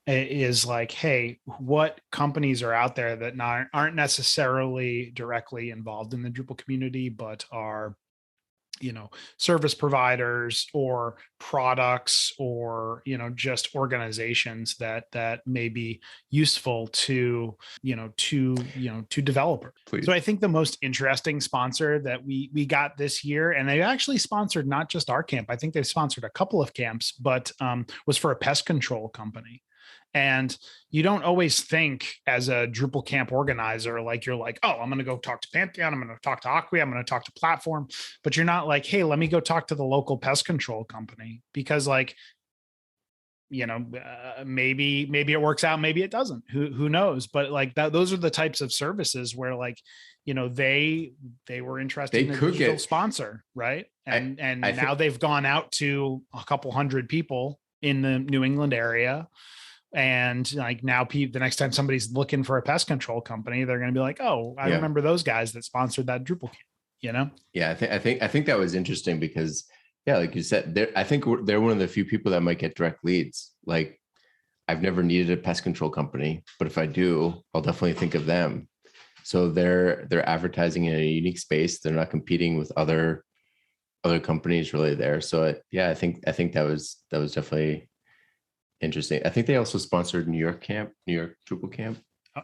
is like, hey, what companies are out there that aren't necessarily directly involved in the Drupal community, but are, service providers or products or, just organizations that may be useful to developers. Please. So I think the most interesting sponsor that we got this year, and they actually sponsored not just our camp, I think they've sponsored a couple of camps, but was for a pest control company. And you don't always think as a Drupal camp organizer, like you're like, oh, I'm going to go talk to Pantheon. I'm going to talk to Acquia. I'm going to talk to Platform. But you're not like, hey, let me go talk to the local pest control company, because maybe it works out. Maybe it doesn't. Who knows? But like that, those are the types of services where they were interested in a digital sponsor, right? And now they've gone out to a couple hundred people in the New England area. And like now, the next time somebody's looking for a pest control company, they're going to be like, "Oh, I remember those guys that sponsored that Drupal camp." Yeah, I think that was interesting because, like you said, I think they're one of the few people that might get direct leads. Like, I've never needed a pest control company, but if I do, I'll definitely think of them. So they're advertising in a unique space. They're not competing with other companies really there. So I think that was definitely interesting. I think they also sponsored New York Drupal camp.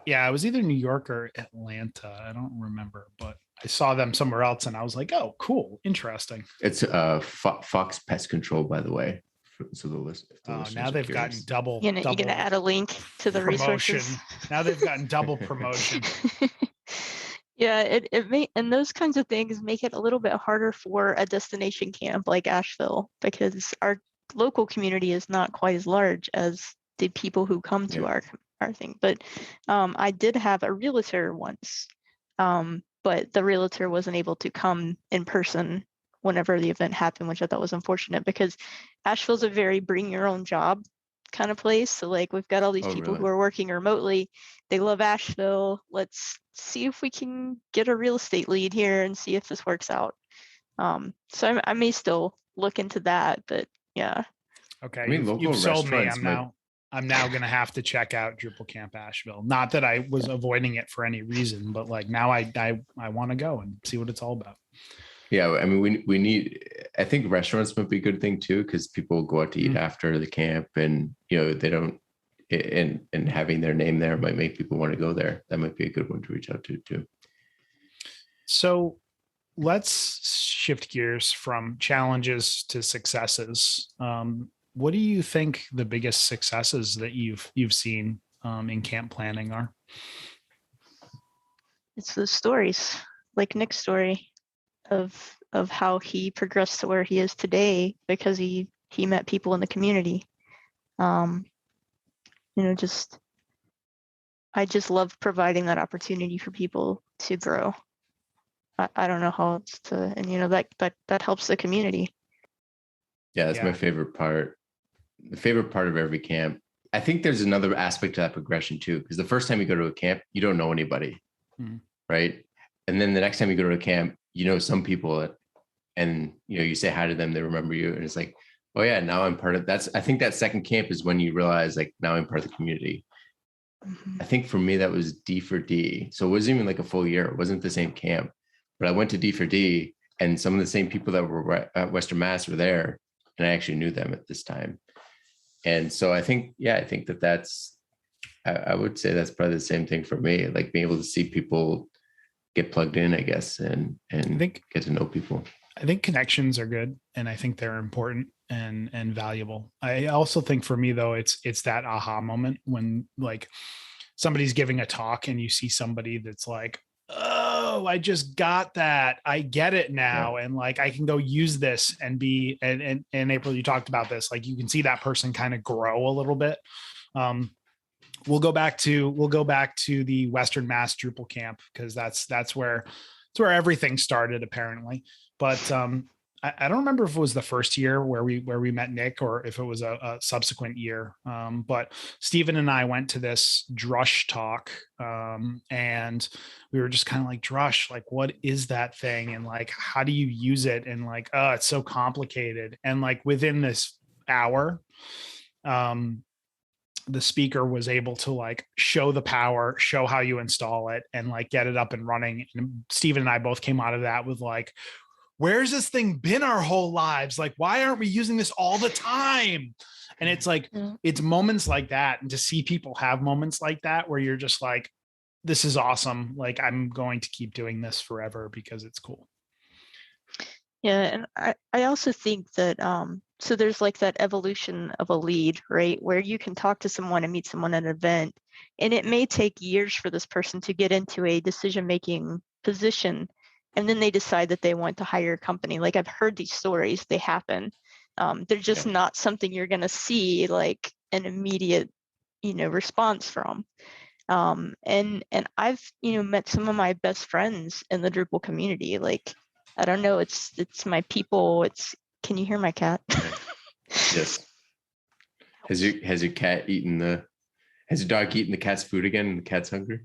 Yeah, it was either New York or Atlanta. I don't remember, but I saw them somewhere else and I was like, oh, cool. Interesting. It's Fox Pest Control, by the way. So the list. Now they've gotten double. You're going to add a link to the promotion. resources. Now they've gotten double promotion. Yeah, it may, and those kinds of things make it a little bit harder for a destination camp like Asheville, because our local community is not quite as large as the people who come to our thing. But I did have a realtor once, but the realtor wasn't able to come in person whenever the event happened, which I thought was unfortunate, because Asheville's a very bring your own job kind of place. So like we've got all these people who are working remotely. They love Asheville. Let's see if we can get a real estate lead here and see if this works out. So I may still look into that, but yeah. Okay. You've sold me. I'm now going to have to check out Drupal Camp Asheville. Not that I was avoiding it for any reason, but like now I want to go and see what it's all about. Yeah. I mean, we need, I think restaurants might be a good thing too, because people go out to eat after the camp and, they don't, and having their name there might make people want to go there. That might be a good one to reach out to too. So let's shift gears from challenges to successes. What do you think the biggest successes that you've seen in camp planning are? It's the stories, like Nick's story of how he progressed to where he is today because he met people in the community. I just love providing that opportunity for people to grow. I don't know how else to, and that helps the community. Yeah, that's my favorite part. The favorite part of every camp. I think there's another aspect to that progression too, because the first time you go to a camp, you don't know anybody, right? And then the next time you go to a camp, you know some people, and you say hi to them, they remember you, and it's like, oh yeah, now I'm part of that's. I think that second camp is when you realize like now I'm part of the community. I think for me that was D for D, so it wasn't even like a full year. It wasn't the same camp, but I went to D for D, and some of the same people that were at Western Mass were there, and I actually knew them at this time. And so I think that's, I would say that's probably the same thing for me, like being able to see people get plugged in, I guess, and get to know people. I think connections are good, and I think they're important and valuable. I also think for me though, it's that aha moment when like somebody's giving a talk and you see somebody that's like, oh, I just got that. I get it now. Yeah. And like, I can go use this and be, and April, you talked about this, like you can see that person kind of grow a little bit. We'll go back to the Western Mass Drupal camp, because that's where everything started apparently. But I don't remember if it was the first year where we met Nick or if it was a subsequent year. But Stephen and I went to this Drush talk, and we were just kind of like, Drush, like, what is that thing? And like, how do you use it? And like, oh, it's so complicated. And like within this hour, the speaker was able to like show the power, show how you install it, and like get it up and running. And Stephen and I both came out of that with like, where's this thing been our whole lives? Like, why aren't we using this all the time? And it's like, it's moments like that. And to see people have moments like that, where you're just like, this is awesome. Like, I'm going to keep doing this forever because it's cool. Yeah. And I also think that, so there's like that evolution of a lead, right? Where you can talk to someone and meet someone at an event, and it may take years for this person to get into a decision-making position. And then they decide that they want to hire a company. Like, I've heard these stories, they happen. They're just not something you're going to see like an immediate, response from. And I've, met some of my best friends in the Drupal community. Like, I don't know, it's my people. Can you hear my cat? Yes. Has your dog eaten the cat's food again and the cat's hungry?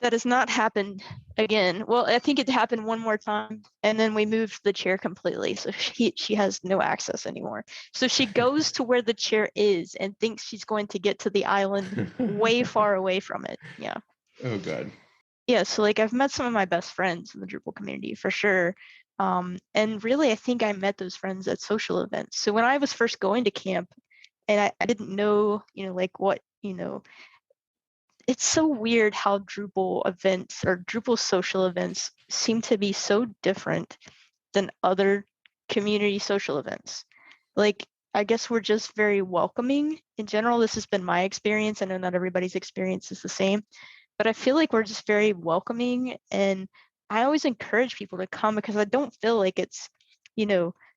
That has not happened again. Well, I think it happened one more time, and then we moved the chair completely. So she has no access anymore. So she goes to where the chair is and thinks she's going to get to the island way far away from it. Yeah. Oh, God. Yeah. So like, I've met some of my best friends in the Drupal community for sure. And really, I think I met those friends at social events. So when I was first going to camp, and I didn't know, like what, it's so weird how Drupal events or Drupal social events seem to be so different than other community social events. Like, I guess we're just very welcoming in general. This has been my experience. I know not everybody's experience is the same, but I feel like we're just very welcoming. And I always encourage people to come because I don't feel like it's,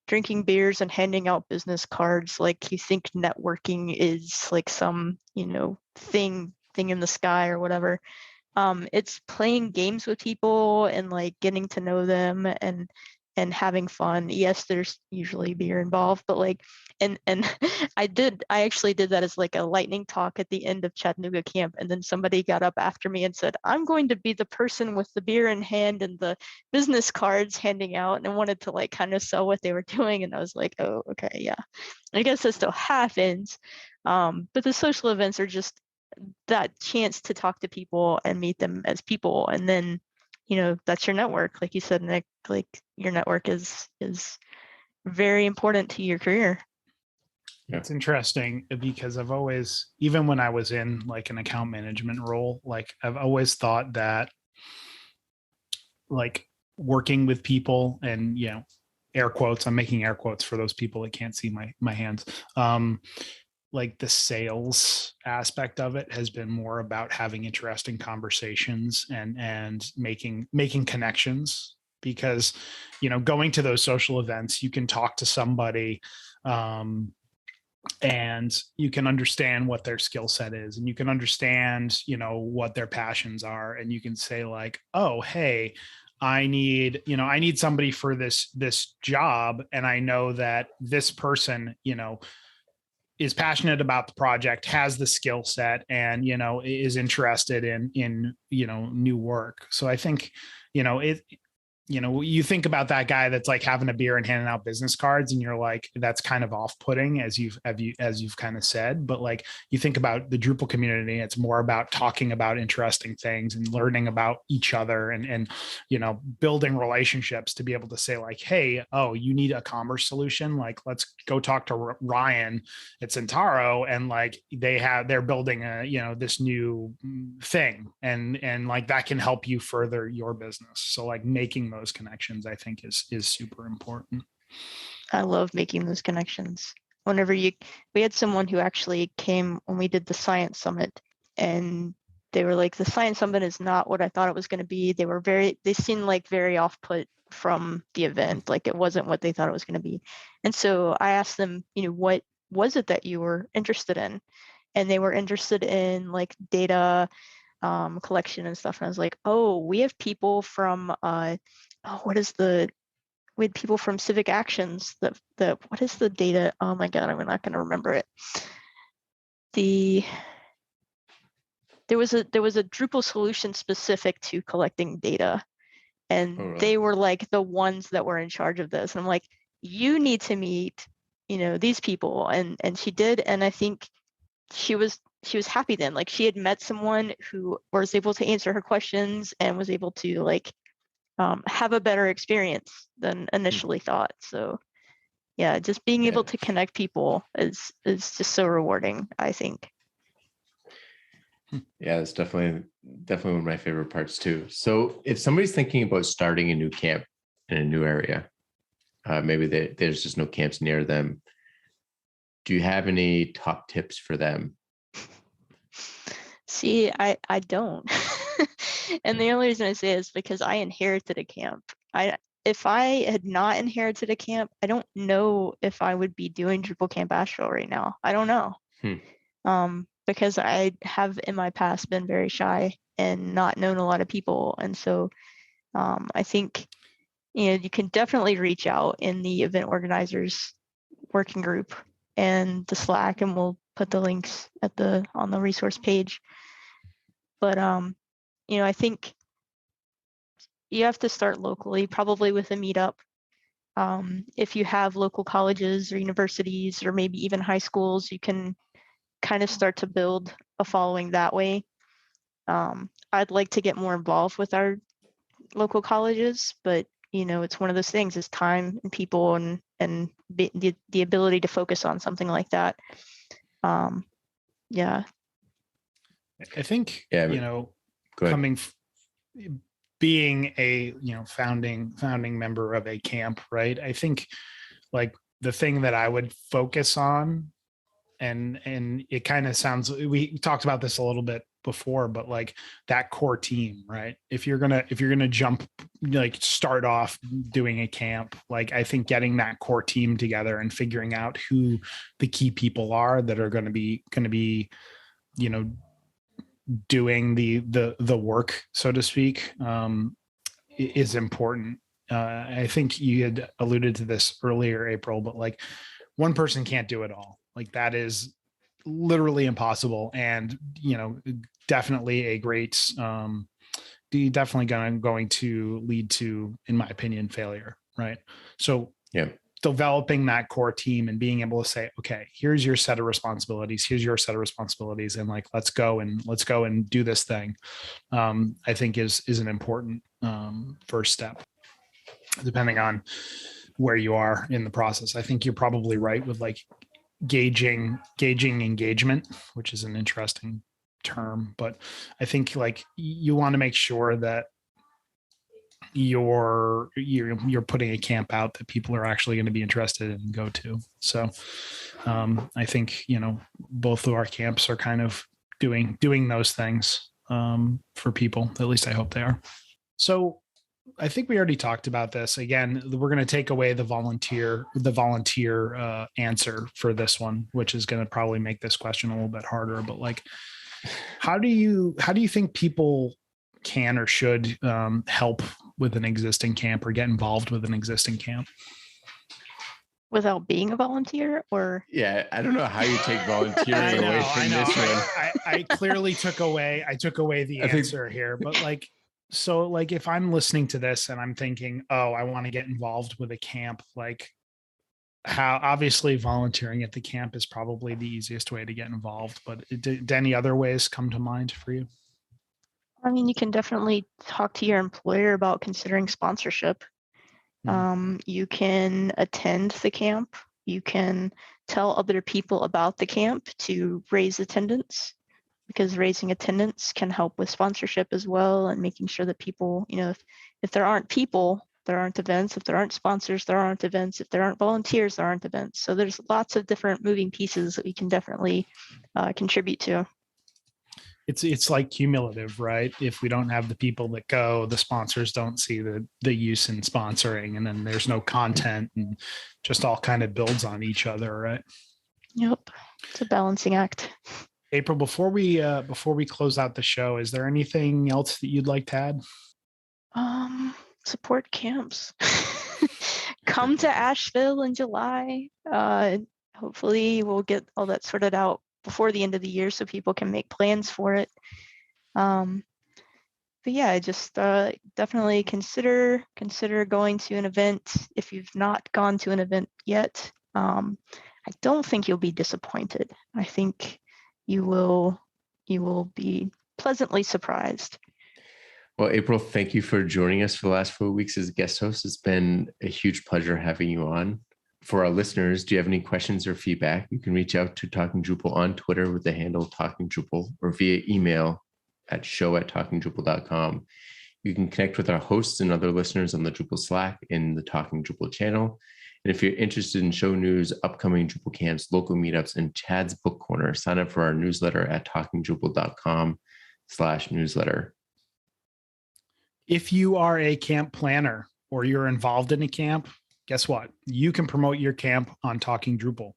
drinking beers and handing out business cards. Like, you think networking is like some, thing in the sky or whatever. It's playing games with people and like getting to know them and having fun. Yes, there's usually beer involved, but like, and I actually did that as like a lightning talk at the end of Chattanooga camp. And then somebody got up after me and said, I'm going to be the person with the beer in hand and the business cards handing out, and wanted to like kind of sell what they were doing. And I was like, oh, okay, yeah, I guess that still happens. But the social events are just that chance to talk to people and meet them as people. And then, that's your network. Like you said, Nick, like your network is very important to your career. It's interesting because I've always, even when I was in like an account management role, like I've always thought that like working with people and, air quotes, I'm making air quotes for those people that can't see my hands. Like the sales aspect of it has been more about having interesting conversations and making connections, because, going to those social events, you can talk to somebody, and you can understand what their skill set is, and you can understand, what their passions are. And you can say like, oh, hey, I need somebody for this job. And I know that this person, is passionate about the project, has the skill set, and, is interested in, new work. So I think, you think about that guy that's like having a beer and handing out business cards, and you're like, that's kind of off-putting, as you've kind of said. But like, you think about the Drupal community, it's more about talking about interesting things and learning about each other and building relationships to be able to say like, hey, oh, you need a commerce solution, like let's go talk to Ryan at Centauro, and like they're building this new thing, and like that can help you further your business. So like making those connections, I think is super important. I love making those connections. We had someone who actually came when we did the science summit, and they were like, the science summit is not what I thought it was going to be. They seemed like very off-put from the event. Like it wasn't what they thought it was going to be. And so I asked them, what was it that you were interested in? And they were interested in like data collection and stuff. And I was like, oh, we have people from what is the we had people from Civic Actions that what is the data? Oh my God, I'm not going to remember it. There was a Drupal solution specific to collecting data, and they were like the ones that were in charge of this. And I'm like, you need to meet, these people. And she did, and I think she was happy then. Like, she had met someone who was able to answer her questions and was able to have a better experience than initially thought. So yeah, just being able to connect people is just so rewarding, I think. Yeah, it's definitely one of my favorite parts too. So if somebody's thinking about starting a new camp in a new area, maybe there's just no camps near them, do you have any top tips for them? See, I don't. And the only reason I say is because I inherited a camp. If I had not inherited a camp, I don't know if I would be doing Drupal Camp Ashville right now. I don't know. Because I have in my past been very shy and not known a lot of people. And so I think, you can definitely reach out in the event organizers working group and the Slack, and we'll put the links on the resource page. But I think you have to start locally, probably with a meetup. If you have local colleges or universities or maybe even high schools, you can kind of start to build a following that way. I'd like to get more involved with our local colleges, but it's one of those things, is time and people and the ability to focus on something like that. Yeah. I think, being a, founding member of a camp, right? I think like the thing that I would focus on, and it kind of sounds, we talked about this a little bit before, but like that core team, right? If you're gonna jump, like start off doing a camp, like I think getting that core team together and figuring out who the key people are that are going to be doing the work, so to speak, is important. I think you had alluded to this earlier, April, but like one person can't do it all. Like that is literally impossible, and definitely a great definitely going to lead to, in my opinion, failure, right? So developing that core team and being able to say, okay, here's your set of responsibilities, and like let's go and do this thing, I think is an important first step, depending on where you are in the process. I think you're probably right with like gauging engagement, which is an interesting term, but I think like you want to make sure that you're putting a camp out that people are actually going to be interested in and go to. So I think both of our camps are kind of doing those things for people. At least I hope they are. So I think we already talked about this. Again, we're going to take away the volunteer answer for this one, which is going to probably make this question a little bit harder. But like, how do you think people can or should help with an existing camp or get involved with an existing camp? Without being a volunteer, or? Yeah, I don't know how you take volunteering away from this one. I clearly took away the answer here, but like, so like if I'm listening to this and I'm thinking, oh, I want to get involved with a camp, like how obviously volunteering at the camp is probably the easiest way to get involved, but did any other ways come to mind for you? I mean, you can definitely talk to your employer about considering sponsorship. You can attend the camp. You can tell other people about the camp to raise attendance, because raising attendance can help with sponsorship as well, and making sure that people, if there aren't people, there aren't events. If there aren't sponsors, there aren't events. If there aren't volunteers, there aren't events. So there's lots of different moving pieces that we can definitely contribute to. It's like cumulative, right? If we don't have the people that go, the sponsors don't see the use in sponsoring, and then there's no content, and just all kind of builds on each other, right? Yep, it's a balancing act. April, before we close out the show, is there anything else that you'd like to add? Support camps. come to Asheville in July. Hopefully we'll get all that sorted out before the end of the year so people can make plans for it. But yeah, just definitely consider going to an event if you've not gone to an event yet. I don't think you'll be disappointed. I think you will be pleasantly surprised. Well, April, thank you for joining us for the last 4 weeks as a guest host. It's been a huge pleasure having you on. For our listeners, do you have any questions or feedback? You can reach out to Talking Drupal on Twitter with the handle Talking Drupal or via email at show@talkingdrupal.com. You can connect with our hosts and other listeners on the Drupal Slack in the Talking Drupal channel. And if you're interested in show news, upcoming Drupal camps, local meetups, and Chad's Book Corner, sign up for our newsletter at talkingdrupal.com/newsletter. If you are a camp planner or you're involved in a camp, guess what? You can promote your camp on Talking Drupal.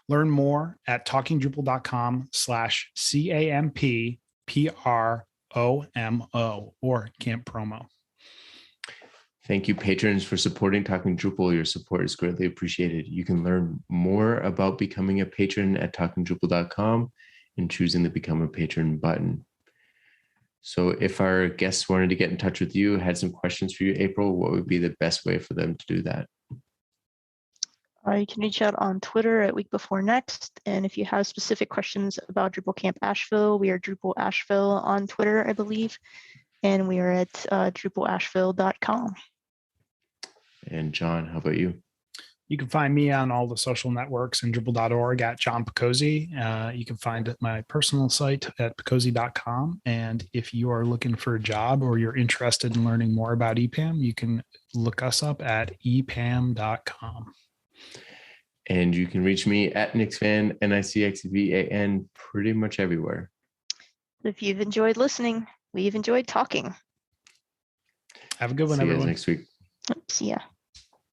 Learn more at talkingdrupal.com/CAMPPROMO or camp promo. Thank you, patrons, for supporting Talking Drupal. Your support is greatly appreciated. You can learn more about becoming a patron at talkingdrupal.com and choosing the Become a Patron button. So if our guests wanted to get in touch with you, had some questions for you, April, what would be the best way for them to do that? You can reach out on Twitter at Week Before Next. And if you have specific questions about Drupal Camp Asheville, we are Drupal Asheville on Twitter, I believe. And we are at drupalasheville.com. And John, how about you? You can find me on all the social networks and Drupal.org at John Picozzi. You can find my personal site at picozzi.com. And if you are looking for a job or you're interested in learning more about EPAM, you can look us up at epam.com. And you can reach me at NixVan, NICXVAN, pretty much everywhere. If you've enjoyed listening, we've enjoyed talking. Have a good one, See you guys everyone. next week. See ya.